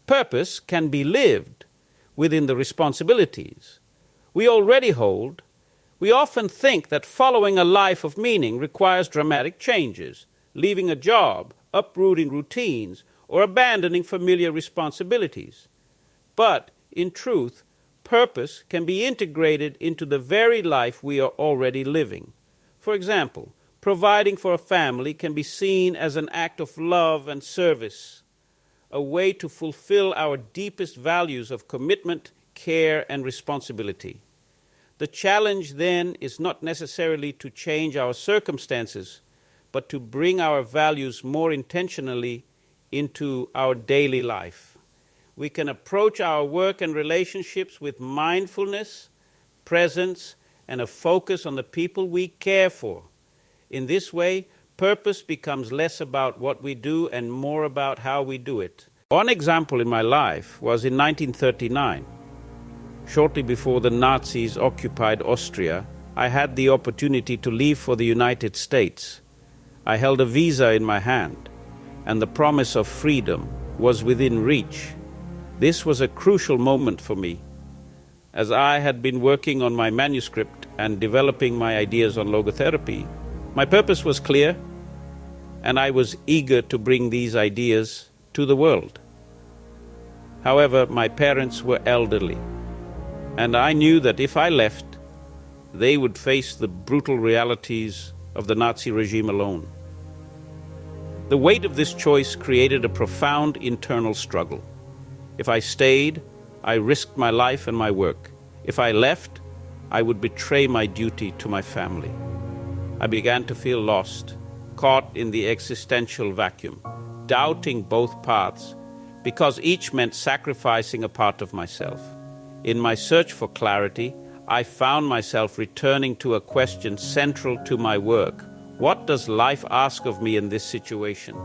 Purpose can be lived within the responsibilities we already hold. We often think that following a life of meaning requires dramatic changes, leaving a job, uprooting routines, or abandoning familiar responsibilities. But, in truth, purpose can be integrated into the very life we are already living. For example, providing for a family can be seen as an act of love and service, a way to fulfill our deepest values of commitment, care, and responsibility. The challenge then is not necessarily to change our circumstances, but to bring our values more intentionally into our daily life. We can approach our work and relationships with mindfulness, presence, and a focus on the people we care for. In this way, purpose becomes less about what we do and more about how we do it. One example in my life was in 1939. Shortly before the Nazis occupied Austria, I had the opportunity to leave for the United States. I held a visa in my hand, and the promise of freedom was within reach. This was a crucial moment for me, as I had been working on my manuscript and developing my ideas on logotherapy. My purpose was clear, and I was eager to bring these ideas to the world. However, my parents were elderly, and I knew that if I left, they would face the brutal realities of the Nazi regime alone. The weight of this choice created a profound internal struggle. If I stayed, I risked my life and my work. If I left, I would betray my duty to my family. I began to feel lost, caught in the existential vacuum, doubting both paths, because each meant sacrificing a part of myself. In my search for clarity, I found myself returning to a question central to my work. What does life ask of me in this situation?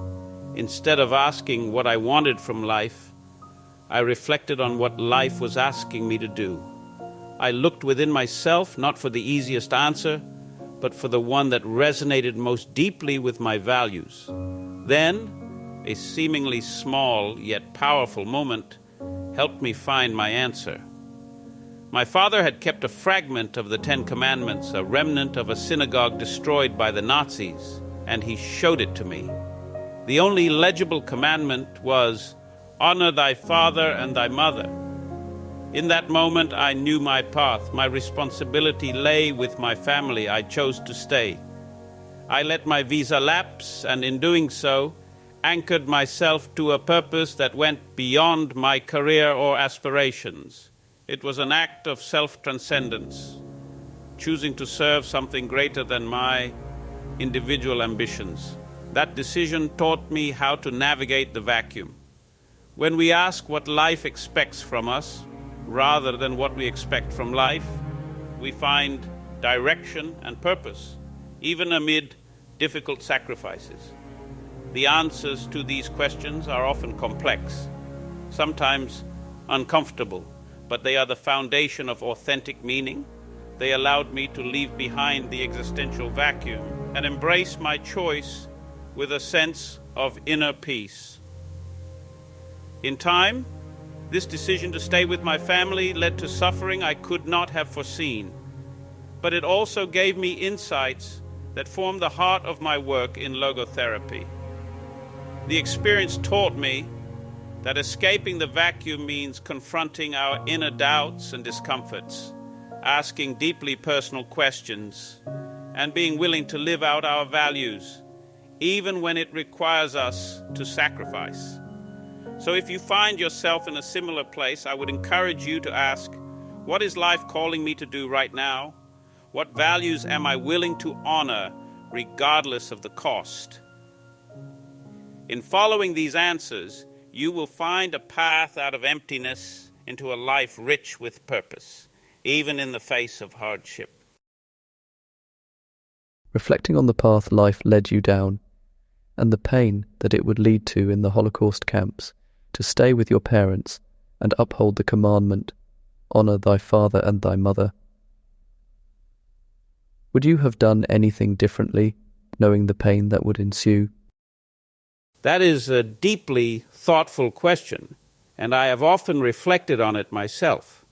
Instead of asking what I wanted from life, I reflected on what life was asking me to do. I looked within myself, not for the easiest answer, but for the one that resonated most deeply with my values. Then, a seemingly small yet powerful moment helped me find my answer. My father had kept a fragment of the Ten Commandments, a remnant of a synagogue destroyed by the Nazis, and he showed it to me. The only legible commandment was, "Honor thy father and thy mother." In that moment, I knew my path. My responsibility lay with my family. I chose to stay. I let my visa lapse, and in doing so, anchored myself to a purpose that went beyond my career or aspirations. It was an act of self-transcendence, choosing to serve something greater than my individual ambitions. That decision taught me how to navigate the vacuum. When we ask what life expects from us, rather than what we expect from life, we find direction and purpose, even amid difficult sacrifices. The answers to these questions are often complex, sometimes uncomfortable, but they are the foundation of authentic meaning. They allowed me to leave behind the existential vacuum and embrace my choice with a sense of inner peace. In time, this decision to stay with my family led to suffering I could not have foreseen, but it also gave me insights that formed the heart of my work in logotherapy. The experience taught me that escaping the vacuum means confronting our inner doubts and discomforts, asking deeply personal questions, and being willing to live out our values, even when it requires us to sacrifice. So if you find yourself in a similar place, I would encourage you to ask, what is life calling me to do right now? What values am I willing to honor regardless of the cost? In following these answers, you will find a path out of emptiness into a life rich with purpose, even in the face of hardship. Reflecting on the path life led you down, and the pain that it would lead to in the Holocaust camps, to stay with your parents and uphold the commandment, honor thy father and thy mother. Would you have done anything differently, knowing the pain that would ensue? That is a deeply thoughtful question, and I have often reflected on it myself.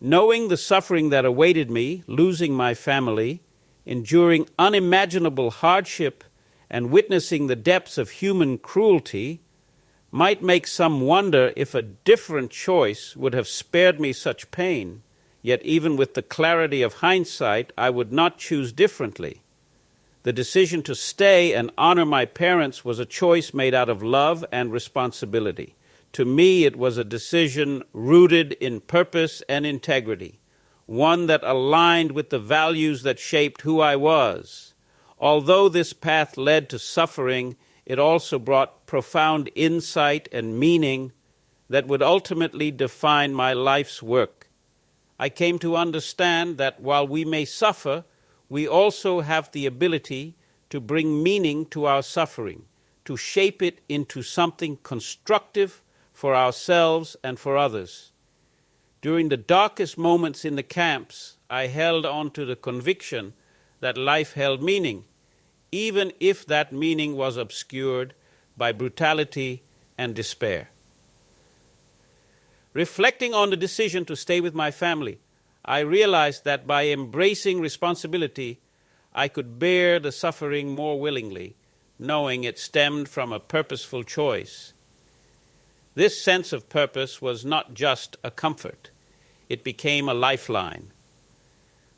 Knowing the suffering that awaited me, losing my family, enduring unimaginable hardship, and witnessing the depths of human cruelty, might make some wonder if a different choice would have spared me such pain. Yet even with the clarity of hindsight, I would not choose differently. The decision to stay and honor my parents was a choice made out of love and responsibility. To me, it was a decision rooted in purpose and integrity, one that aligned with the values that shaped who I was. Although this path led to suffering, it also brought profound insight and meaning that would ultimately define my life's work. I came to understand that while we may suffer, we also have the ability to bring meaning to our suffering, to shape it into something constructive for ourselves and for others. During the darkest moments in the camps, I held on to the conviction that life held meaning, even if that meaning was obscured by brutality and despair. Reflecting on the decision to stay with my family, I realized that by embracing responsibility, I could bear the suffering more willingly, knowing it stemmed from a purposeful choice. This sense of purpose was not just a comfort. It became a lifeline.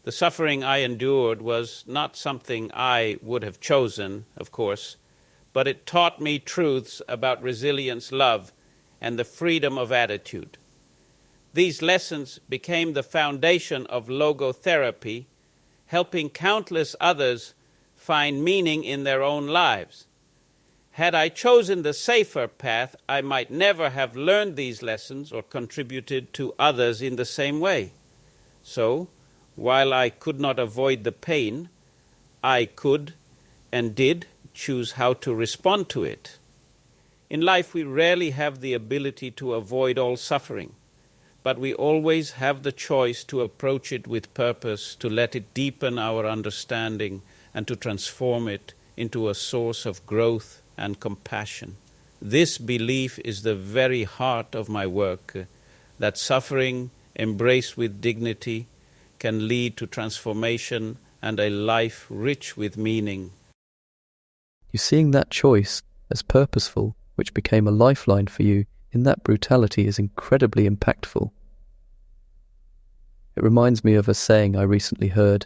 The suffering I endured was not something I would have chosen, of course, but it taught me truths about resilience, love, and the freedom of attitude. These lessons became the foundation of logotherapy, helping countless others find meaning in their own lives. Had I chosen the safer path, I might never have learned these lessons or contributed to others in the same way. So, while I could not avoid the pain, I could and did choose how to respond to it. In life, we rarely have the ability to avoid all suffering, but we always have the choice to approach it with purpose, to let it deepen our understanding, and to transform it into a source of growth and compassion. This belief is the very heart of my work, that suffering, embraced with dignity, can lead to transformation and a life rich with meaning. You seeing that choice as purposeful, which became a lifeline for you in that brutality, is incredibly impactful. It reminds me of a saying I recently heard,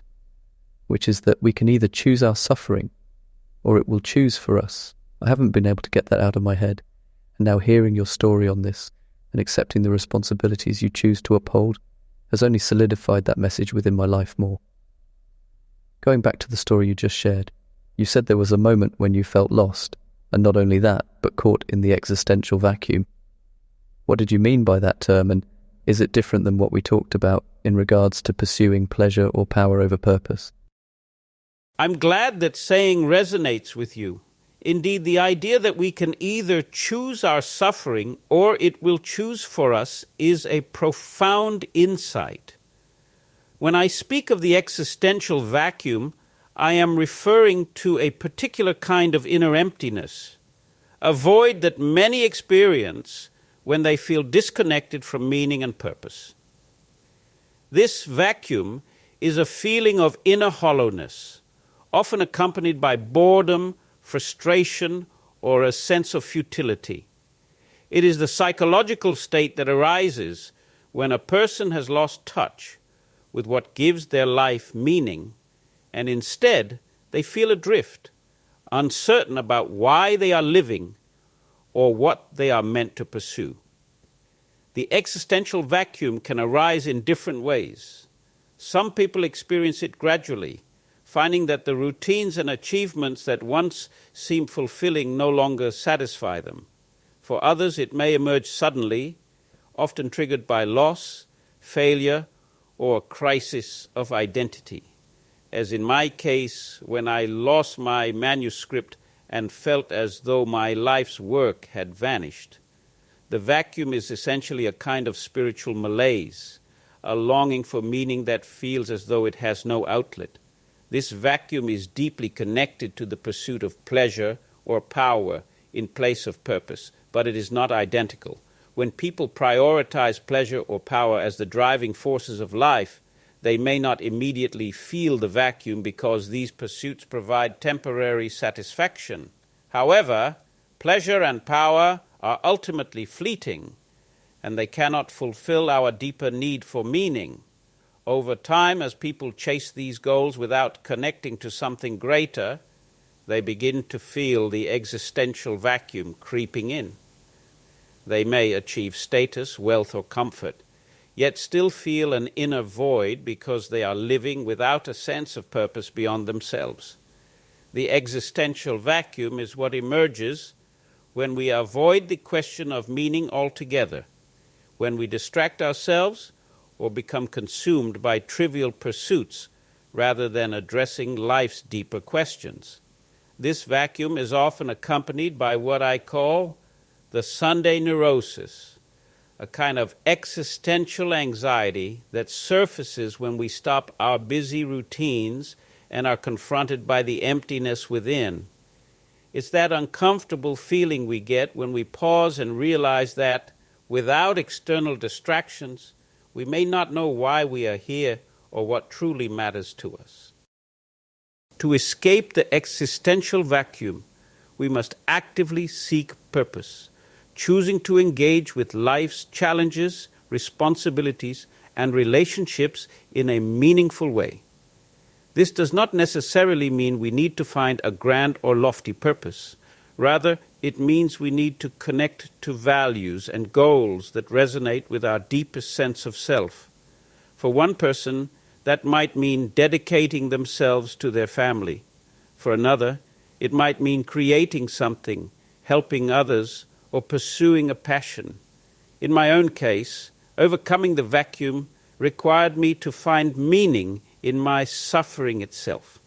which is that we can either choose our suffering or it will choose for us. I haven't been able to get that out of my head, and now hearing your story on this and accepting the responsibilities you choose to uphold has only solidified that message within my life more. Going back to the story you just shared, you said there was a moment when you felt lost, and not only that, but caught in the existential vacuum. What did you mean by that term, and is it different than what we talked about in regards to pursuing pleasure or power over purpose? I'm glad that saying resonates with you. Indeed, the idea that we can either choose our suffering or it will choose for us is a profound insight. When I speak of the existential vacuum, I am referring to a particular kind of inner emptiness, a void that many experience when they feel disconnected from meaning and purpose. This vacuum is a feeling of inner hollowness, often accompanied by boredom, frustration, or a sense of futility. It is the psychological state that arises when a person has lost touch with what gives their life meaning, and instead they feel adrift, uncertain about why they are living or what they are meant to pursue. The existential vacuum can arise in different ways. Some people experience it gradually, finding that the routines and achievements that once seemed fulfilling no longer satisfy them. For others, it may emerge suddenly, often triggered by loss, failure, or a crisis of identity. As in my case, when I lost my manuscript and felt as though my life's work had vanished. The vacuum is essentially a kind of spiritual malaise, a longing for meaning that feels as though it has no outlet. This vacuum is deeply connected to the pursuit of pleasure or power in place of purpose, but it is not identical. When people prioritize pleasure or power as the driving forces of life, they may not immediately feel the vacuum because these pursuits provide temporary satisfaction. However, pleasure and power are ultimately fleeting, and they cannot fulfill our deeper need for meaning. Over time, as people chase these goals without connecting to something greater, they begin to feel the existential vacuum creeping in. They may achieve status, wealth, or comfort, yet still feel an inner void because they are living without a sense of purpose beyond themselves. The existential vacuum is what emerges when we avoid the question of meaning altogether, when we distract ourselves or become consumed by trivial pursuits rather than addressing life's deeper questions. This vacuum is often accompanied by what I call the Sunday neurosis, a kind of existential anxiety that surfaces when we stop our busy routines and are confronted by the emptiness within. It's that uncomfortable feeling we get when we pause and realize that, without external distractions, we may not know why we are here or what truly matters to us. To escape the existential vacuum, we must actively seek purpose, choosing to engage with life's challenges, responsibilities, and relationships in a meaningful way. This does not necessarily mean we need to find a grand or lofty purpose. Rather, it means we need to connect to values and goals that resonate with our deepest sense of self. For one person, that might mean dedicating themselves to their family. For another, it might mean creating something, helping others, or pursuing a passion. In my own case, overcoming the vacuum required me to find meaning in my suffering itself.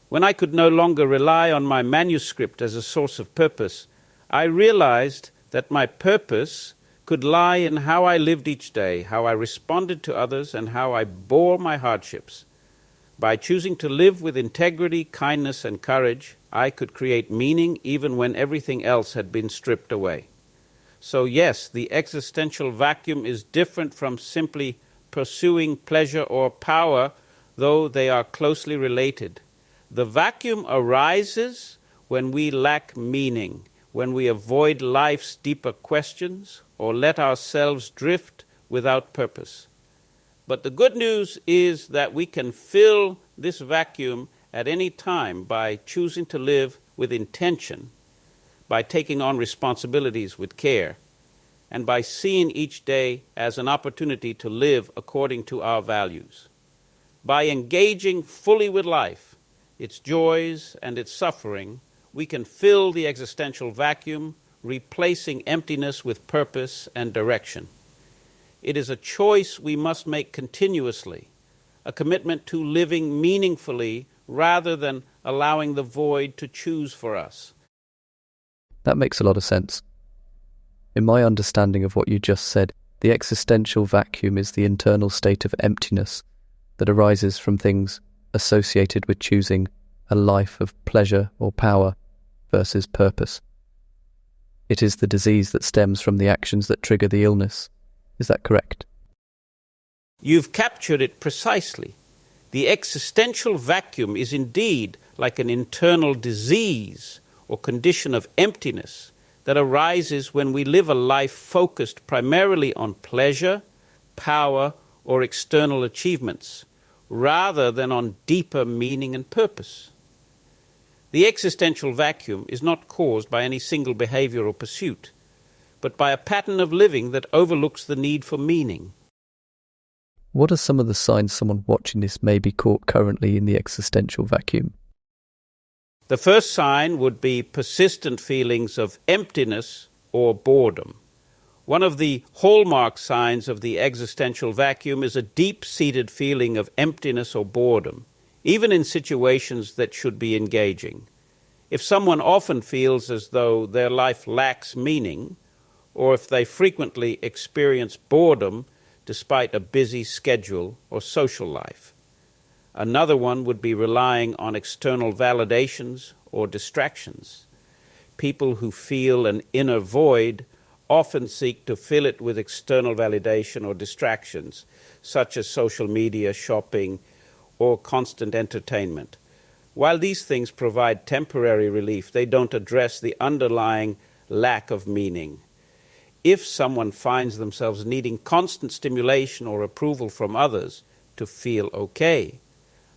When I could no longer rely on my manuscript as a source of purpose, I realized that my purpose could lie in how I lived each day, how I responded to others, and how I bore my hardships. By choosing to live with integrity, kindness, and courage, I could create meaning even when everything else had been stripped away. So yes, the existential vacuum is different from simply pursuing pleasure or power, though they are closely related. The vacuum arises when we lack meaning, when we avoid life's deeper questions, or let ourselves drift without purpose. But the good news is that we can fill this vacuum at any time by choosing to live with intention, by taking on responsibilities with care, and by seeing each day as an opportunity to live according to our values. By engaging fully with life, its joys and its suffering, we can fill the existential vacuum, replacing emptiness with purpose and direction. It is a choice we must make continuously, a commitment to living meaningfully rather than allowing the void to choose for us. That makes a lot of sense. In my understanding of what you just said, the existential vacuum is the internal state of emptiness that arises from things associated with choosing a life of pleasure or power versus purpose. It is the disease that stems from the actions that trigger the illness. Is that correct? You've captured it precisely. The existential vacuum is indeed like an internal disease or condition of emptiness that arises when we live a life focused primarily on pleasure, power, or external achievements, rather than on deeper meaning and purpose. The existential vacuum is not caused by any single behavior or pursuit, but by a pattern of living that overlooks the need for meaning. What are some of the signs someone watching this may be caught currently in the existential vacuum? The first sign would be persistent feelings of emptiness or boredom. One of the hallmark signs of the existential vacuum is a deep-seated feeling of emptiness or boredom, even in situations that should be engaging. If someone often feels as though their life lacks meaning, or if they frequently experience boredom despite a busy schedule or social life. Another one would be relying on external validations or distractions. People who feel an inner void often seek to fill it with external validation or distractions, such as social media, shopping, or constant entertainment. While these things provide temporary relief, they don't address the underlying lack of meaning. If someone finds themselves needing constant stimulation or approval from others to feel okay.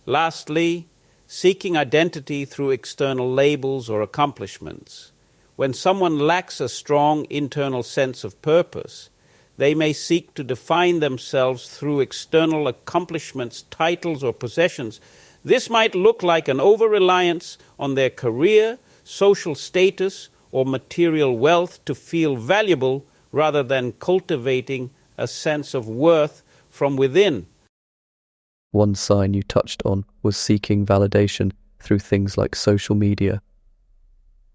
Lastly, seeking identity through external labels or accomplishments. When someone lacks a strong internal sense of purpose, they may seek to define themselves through external accomplishments, titles, or possessions. This might look like an over-reliance on their career, social status, or material wealth to feel valuable rather than cultivating a sense of worth from within. One sign you touched on was seeking validation through things like social media.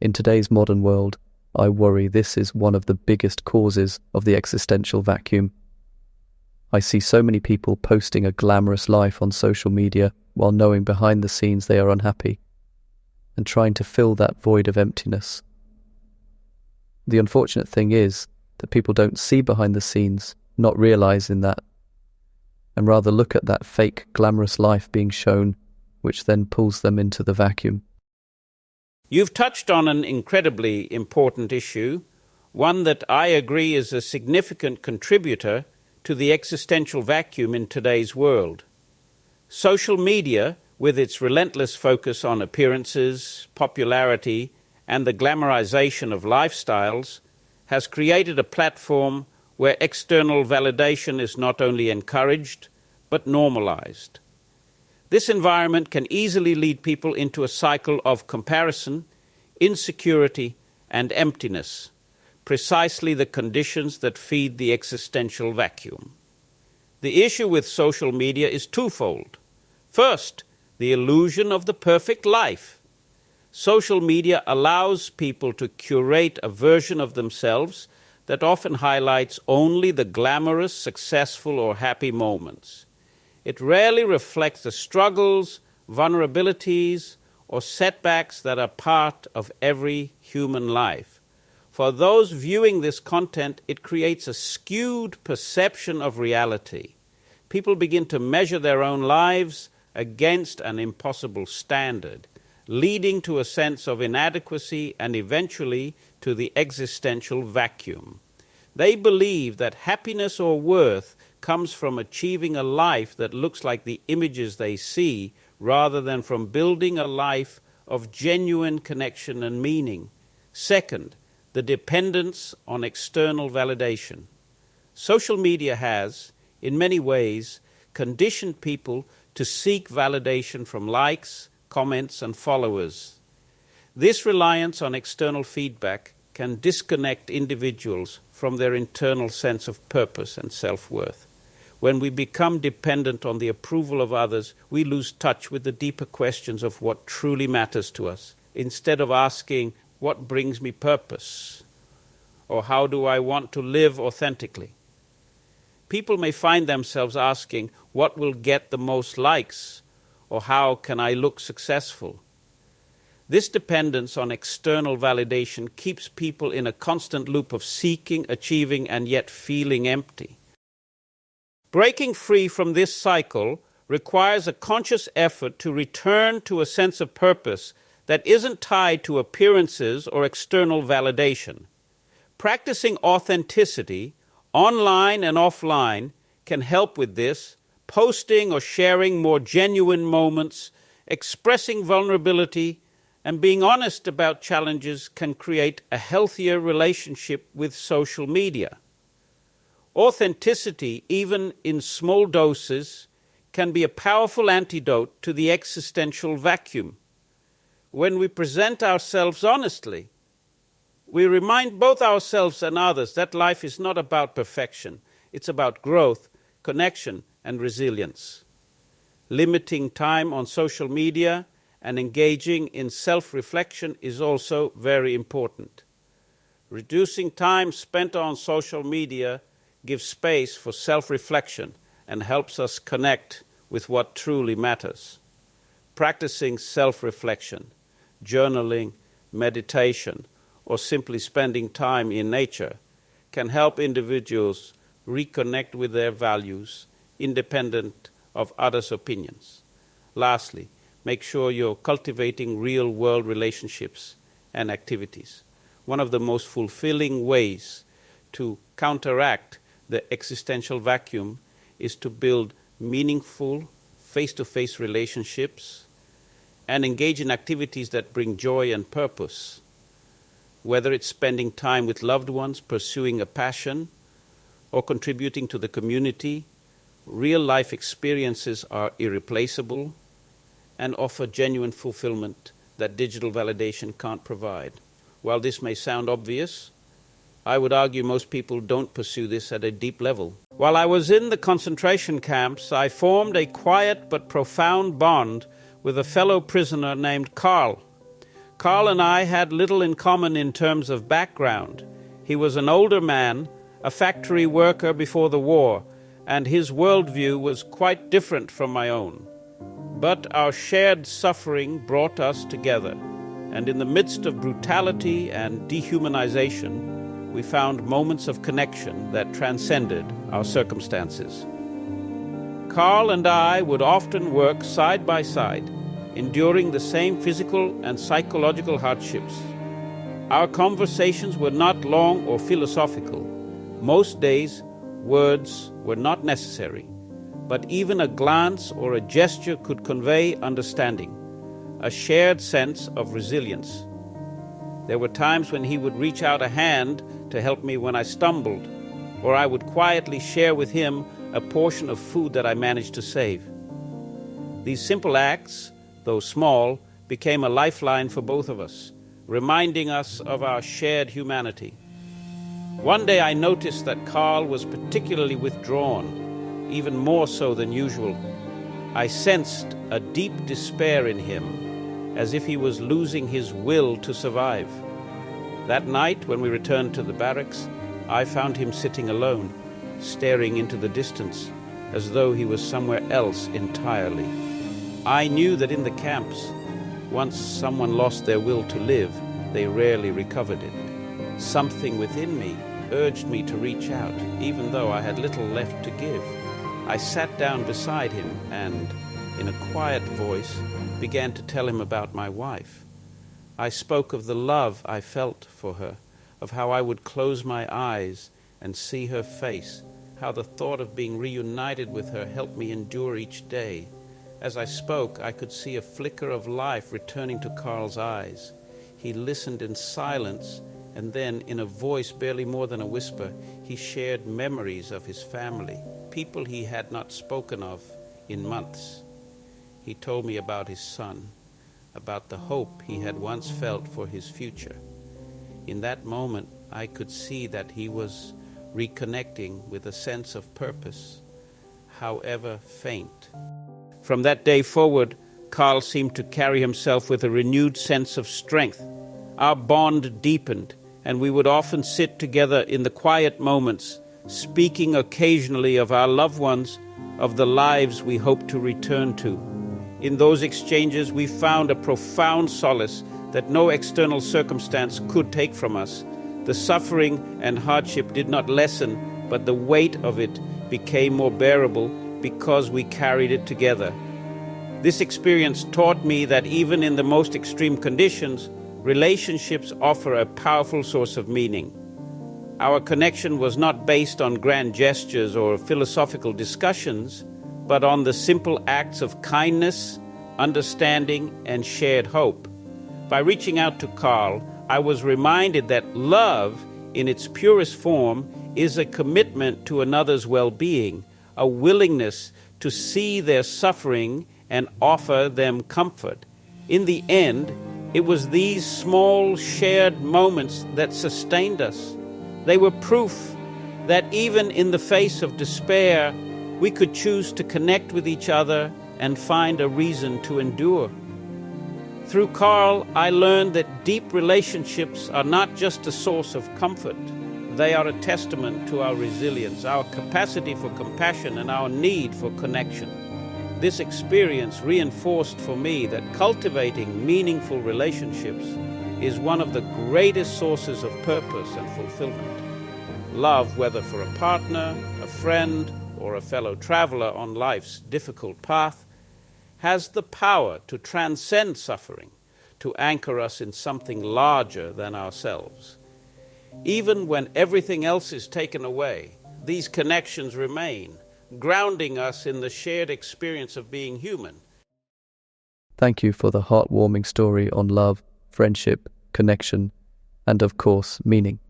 In today's modern world, I worry this is one of the biggest causes of the existential vacuum. I see so many people posting a glamorous life on social media while knowing behind the scenes they are unhappy and trying to fill that void of emptiness. The unfortunate thing is that people don't see behind the scenes, not realizing that, and rather look at that fake glamorous life being shown, which then pulls them into the vacuum. You've touched on an incredibly important issue, one that I agree is a significant contributor to the existential vacuum in today's world. Social media, with its relentless focus on appearances, popularity, and the glamorization of lifestyles, has created a platform where external validation is not only encouraged, but normalized. This environment can easily lead people into a cycle of comparison, insecurity, and emptiness, precisely the conditions that feed the existential vacuum. The issue with social media is twofold. First, the illusion of the perfect life. Social media allows people to curate a version of themselves that often highlights only the glamorous, successful, or happy moments. It rarely reflects the struggles, vulnerabilities, or setbacks that are part of every human life. For those viewing this content, it creates a skewed perception of reality. People begin to measure their own lives against an impossible standard, leading to a sense of inadequacy and eventually to the existential vacuum. They believe that happiness or worth comes from achieving a life that looks like the images they see, rather than from building a life of genuine connection and meaning. Second, the dependence on external validation. Social media has, in many ways, conditioned people to seek validation from likes, comments, and followers. This reliance on external feedback can disconnect individuals from their internal sense of purpose and self-worth. When we become dependent on the approval of others, we lose touch with the deeper questions of what truly matters to us, instead of asking, what brings me purpose? Or how do I want to live authentically? People may find themselves asking, what will get the most likes? Or how can I look successful? This dependence on external validation keeps people in a constant loop of seeking, achieving, and yet feeling empty. Breaking free from this cycle requires a conscious effort to return to a sense of purpose that isn't tied to appearances or external validation. Practicing authenticity, online and offline, can help with this. Posting or sharing more genuine moments, expressing vulnerability, and being honest about challenges can create a healthier relationship with social media. Authenticity, even in small doses, can be a powerful antidote to the existential vacuum. When we present ourselves honestly, we remind both ourselves and others that life is not about perfection. It's about growth, connection, and resilience. Limiting time on social media and engaging in self-reflection is also very important. Reducing time spent on social media gives space for self-reflection and helps us connect with what truly matters. Practicing self-reflection, journaling, meditation, or simply spending time in nature can help individuals reconnect with their values, independent of others' opinions. Lastly, make sure you're cultivating real-world relationships and activities. One of the most fulfilling ways to counteract the existential vacuum is to build meaningful, face-to-face relationships and engage in activities that bring joy and purpose. Whether it's spending time with loved ones, pursuing a passion, or contributing to the community, real-life experiences are irreplaceable and offer genuine fulfillment that digital validation can't provide. While this may sound obvious, I would argue most people don't pursue this at a deep level. While I was in the concentration camps, I formed a quiet but profound bond with a fellow prisoner named Karl. Karl and I had little in common in terms of background. He was an older man, a factory worker before the war, and his worldview was quite different from my own. But our shared suffering brought us together, and in the midst of brutality and dehumanization, we found moments of connection that transcended our circumstances. Karl and I would often work side by side, enduring the same physical and psychological hardships. Our conversations were not long or philosophical. Most days, words were not necessary, but even a glance or a gesture could convey understanding, a shared sense of resilience. There were times when he would reach out a hand to help me when I stumbled, or I would quietly share with him a portion of food that I managed to save. These simple acts, though small, became a lifeline for both of us, reminding us of our shared humanity. One day I noticed that Karl was particularly withdrawn, even more so than usual. I sensed a deep despair in him, as if he was losing his will to survive. That night, when we returned to the barracks, I found him sitting alone, staring into the distance, as though he was somewhere else entirely. I knew that in the camps, once someone lost their will to live, they rarely recovered it. Something within me urged me to reach out, even though I had little left to give. I sat down beside him and, in a quiet voice, began to tell him about my wife. I spoke of the love I felt for her, of how I would close my eyes and see her face, how the thought of being reunited with her helped me endure each day, As I spoke, I could see a flicker of life returning to Carl's eyes. He listened in silence, and then, in a voice barely more than a whisper, he shared memories of his family, people he had not spoken of in months. He told me about his son, about the hope he had once felt for his future. In that moment, I could see that he was reconnecting with a sense of purpose, however faint. From that day forward, Carl seemed to carry himself with a renewed sense of strength. Our bond deepened, and we would often sit together in the quiet moments, speaking occasionally of our loved ones, of the lives we hope to return to. In those exchanges, we found a profound solace that no external circumstance could take from us. The suffering and hardship did not lessen, but the weight of it became more bearable because we carried it together. This experience taught me that even in the most extreme conditions, relationships offer a powerful source of meaning. Our connection was not based on grand gestures or philosophical discussions, but on the simple acts of kindness, understanding, and shared hope. By reaching out to Carl, I was reminded that love, in its purest form, is a commitment to another's well-being, a willingness to see their suffering and offer them comfort. In the end, it was these small shared moments that sustained us. They were proof that even in the face of despair, we could choose to connect with each other and find a reason to endure. Through Carl, I learned that deep relationships are not just a source of comfort. They are a testament to our resilience, our capacity for compassion, and our need for connection. This experience reinforced for me that cultivating meaningful relationships is one of the greatest sources of purpose and fulfillment. Love, whether for a partner, a friend, or a fellow traveler on life's difficult path, has the power to transcend suffering, to anchor us in something larger than ourselves. Even when everything else is taken away, these connections remain, grounding us in the shared experience of being human. Thank you for the heartwarming story on love, friendship, connection, and of course, meaning.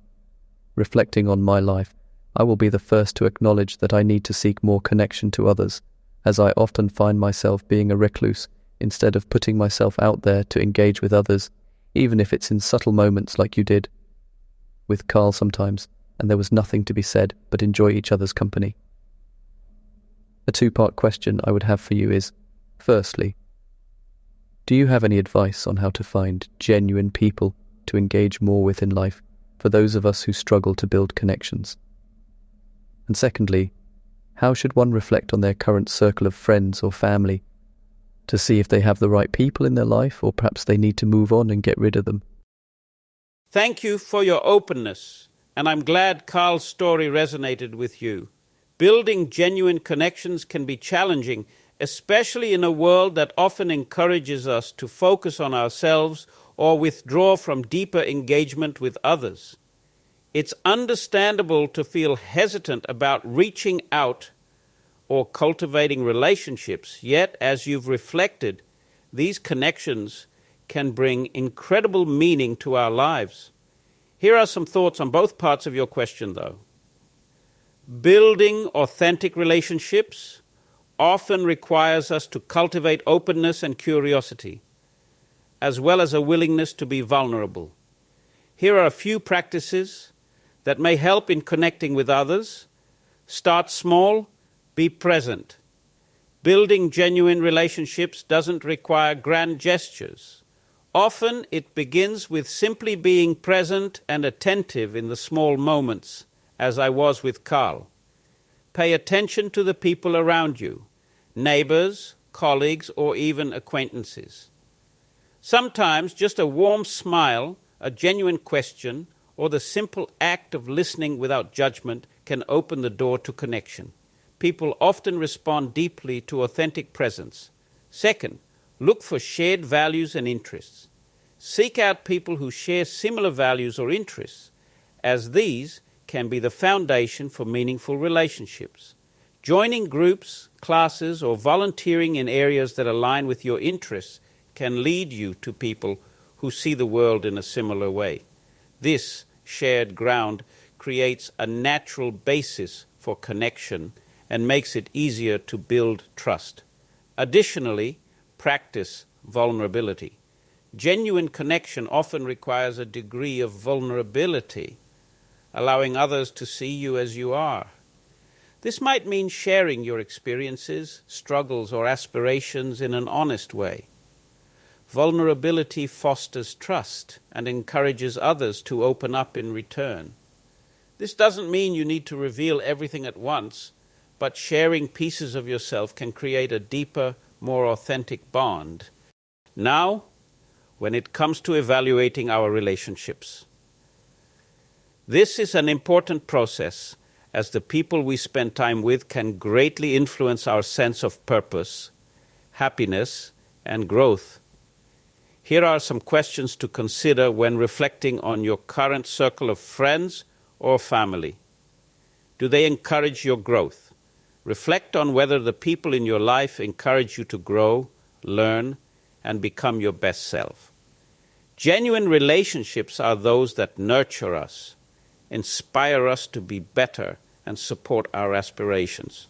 Reflecting on my life, I will be the first to acknowledge that I need to seek more connection to others, as I often find myself being a recluse instead of putting myself out there to engage with others, even if it's in subtle moments like you did with Carl sometimes, and there was nothing to be said but enjoy each other's company. A two-part question I would have for you is, firstly, do you have any advice on how to find genuine people to engage more with in life for those of us who struggle to build connections? And secondly, how should one reflect on their current circle of friends or family to see if they have the right people in their life, or perhaps they need to move on and get rid of them? Thank you for your openness, and I'm glad Carl's story resonated with you. Building genuine connections can be challenging, especially in a world that often encourages us to focus on ourselves or withdraw from deeper engagement with others. It's understandable to feel hesitant about reaching out or cultivating relationships, yet as you've reflected, these connections can bring incredible meaning to our lives. Here are some thoughts on both parts of your question, though. Building authentic relationships often requires us to cultivate openness and curiosity, as well as a willingness to be vulnerable. Here are a few practices that may help in connecting with others. Start small, be present. Building genuine relationships doesn't require grand gestures. Often it begins with simply being present and attentive in the small moments, as I was with Carl. Pay attention to the people around you, neighbors, colleagues, or even acquaintances. Sometimes just a warm smile, a genuine question, or the simple act of listening without judgment can open the door to connection. People often respond deeply to authentic presence. Second, look for shared values and interests. Seek out people who share similar values or interests, as these can be the foundation for meaningful relationships. Joining groups, classes, or volunteering in areas that align with your interests can lead you to people who see the world in a similar way. This shared ground creates a natural basis for connection and makes it easier to build trust. Additionally, practice vulnerability. Genuine connection often requires a degree of vulnerability, allowing others to see you as you are. This might mean sharing your experiences, struggles, or aspirations in an honest way. Vulnerability fosters trust and encourages others to open up in return. This doesn't mean you need to reveal everything at once, but sharing pieces of yourself can create a deeper, more authentic bond. Now, when it comes to evaluating our relationships, this is an important process, as the people we spend time with can greatly influence our sense of purpose, happiness, and growth. Here are some questions to consider when reflecting on your current circle of friends or family. Do they encourage your growth? Reflect on whether the people in your life encourage you to grow, learn, and become your best self. Genuine relationships are those that nurture us, inspire us to be better, and support our aspirations.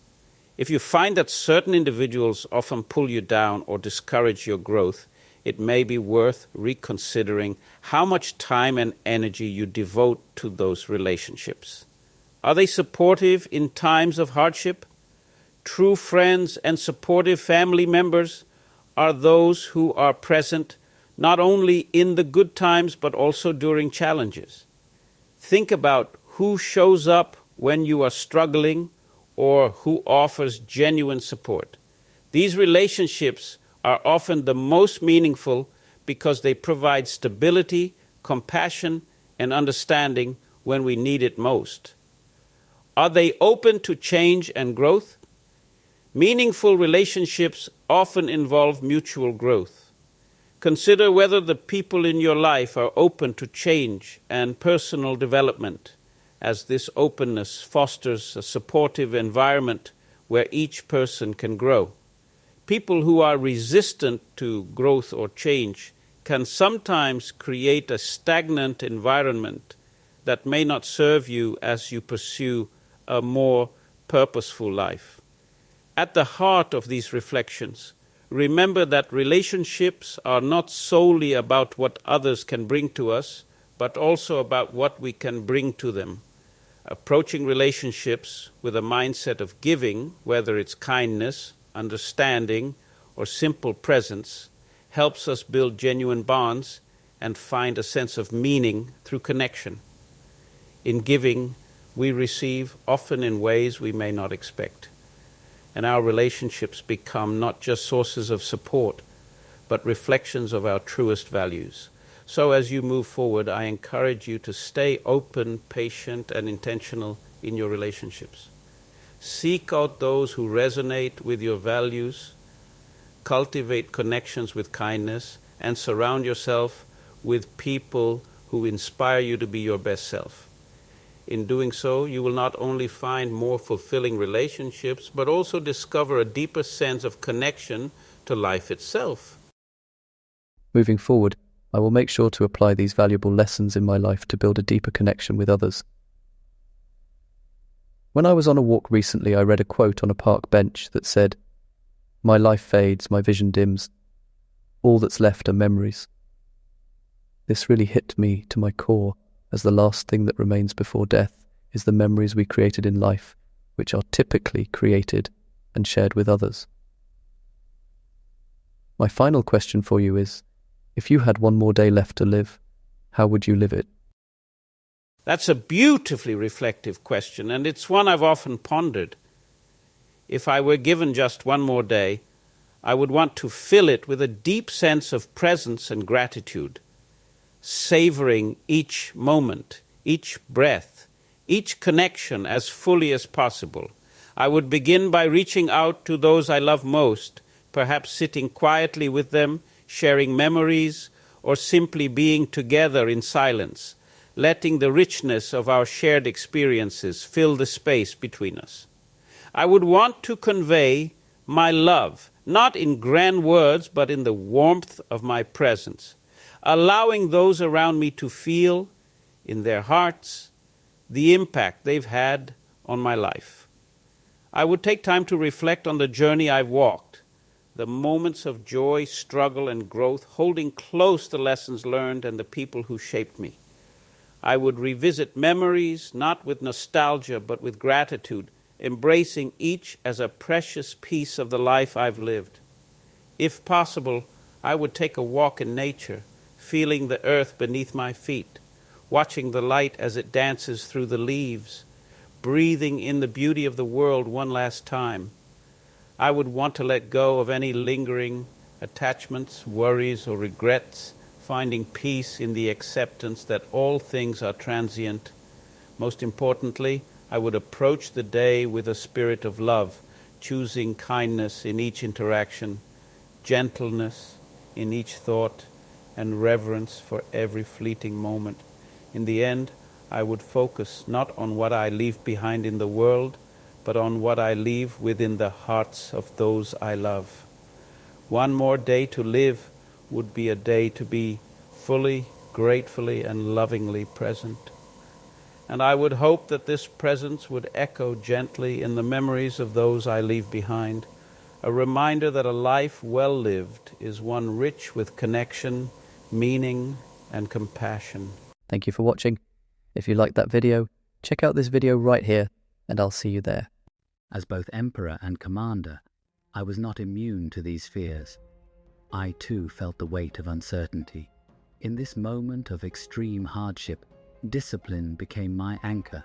If you find that certain individuals often pull you down or discourage your growth, it may be worth reconsidering how much time and energy you devote to those relationships. Are they supportive in times of hardship? True friends and supportive family members are those who are present not only in the good times but also during challenges. Think about who shows up when you are struggling or who offers genuine support. These relationships are often the most meaningful because they provide stability, compassion, and understanding when we need it most. Are they open to change and growth? Meaningful relationships often involve mutual growth. Consider whether the people in your life are open to change and personal development, as this openness fosters a supportive environment where each person can grow. People who are resistant to growth or change can sometimes create a stagnant environment that may not serve you as you pursue a more purposeful life. At the heart of these reflections, remember that relationships are not solely about what others can bring to us, but also about what we can bring to them. Approaching relationships with a mindset of giving, whether it's kindness, understanding, or simple presence, helps us build genuine bonds and find a sense of meaning through connection. In giving, we receive often in ways we may not expect, and our relationships become not just sources of support, but reflections of our truest values. So as you move forward, I encourage you to stay open, patient, and intentional in your relationships. Seek out those who resonate with your values, cultivate connections with kindness, and surround yourself with people who inspire you to be your best self. In doing so, you will not only find more fulfilling relationships, but also discover a deeper sense of connection to life itself. Moving forward, I will make sure to apply these valuable lessons in my life to build a deeper connection with others. When I was on a walk recently, I read a quote on a park bench that said, "My life fades, my vision dims. All that's left are memories." This really hit me to my core, as the last thing that remains before death is the memories we created in life, which are typically created and shared with others. My final question for you is, if you had one more day left to live, how would you live it? That's a beautifully reflective question, and it's one I've often pondered. If I were given just one more day, I would want to fill it with a deep sense of presence and gratitude, savoring each moment, each breath, each connection as fully as possible. I would begin by reaching out to those I love most, perhaps sitting quietly with them, sharing memories, or simply being together in silence, letting the richness of our shared experiences fill the space between us. I would want to convey my love, not in grand words, but in the warmth of my presence, allowing those around me to feel in their hearts the impact they've had on my life. I would take time to reflect on the journey I've walked, the moments of joy, struggle, and growth, holding close the lessons learned and the people who shaped me. I would revisit memories, not with nostalgia, but with gratitude, embracing each as a precious piece of the life I've lived. If possible, I would take a walk in nature, feeling the earth beneath my feet, watching the light as it dances through the leaves, breathing in the beauty of the world one last time. I would want to let go of any lingering attachments, worries, or regrets, finding peace in the acceptance that all things are transient. Most importantly, I would approach the day with a spirit of love, choosing kindness in each interaction, gentleness in each thought, and reverence for every fleeting moment. In the end, I would focus not on what I leave behind in the world, but on what I leave within the hearts of those I love. One more day to live would be a day to be fully, gratefully, and lovingly present. And I would hope that this presence would echo gently in the memories of those I leave behind, a reminder that a life well lived is one rich with connection, meaning, and compassion. Thank you for watching. If you liked that video, check out this video right here, and I'll see you there. As both emperor and commander, I was not immune to these fears. I too felt the weight of uncertainty. In this moment of extreme hardship, discipline became my anchor.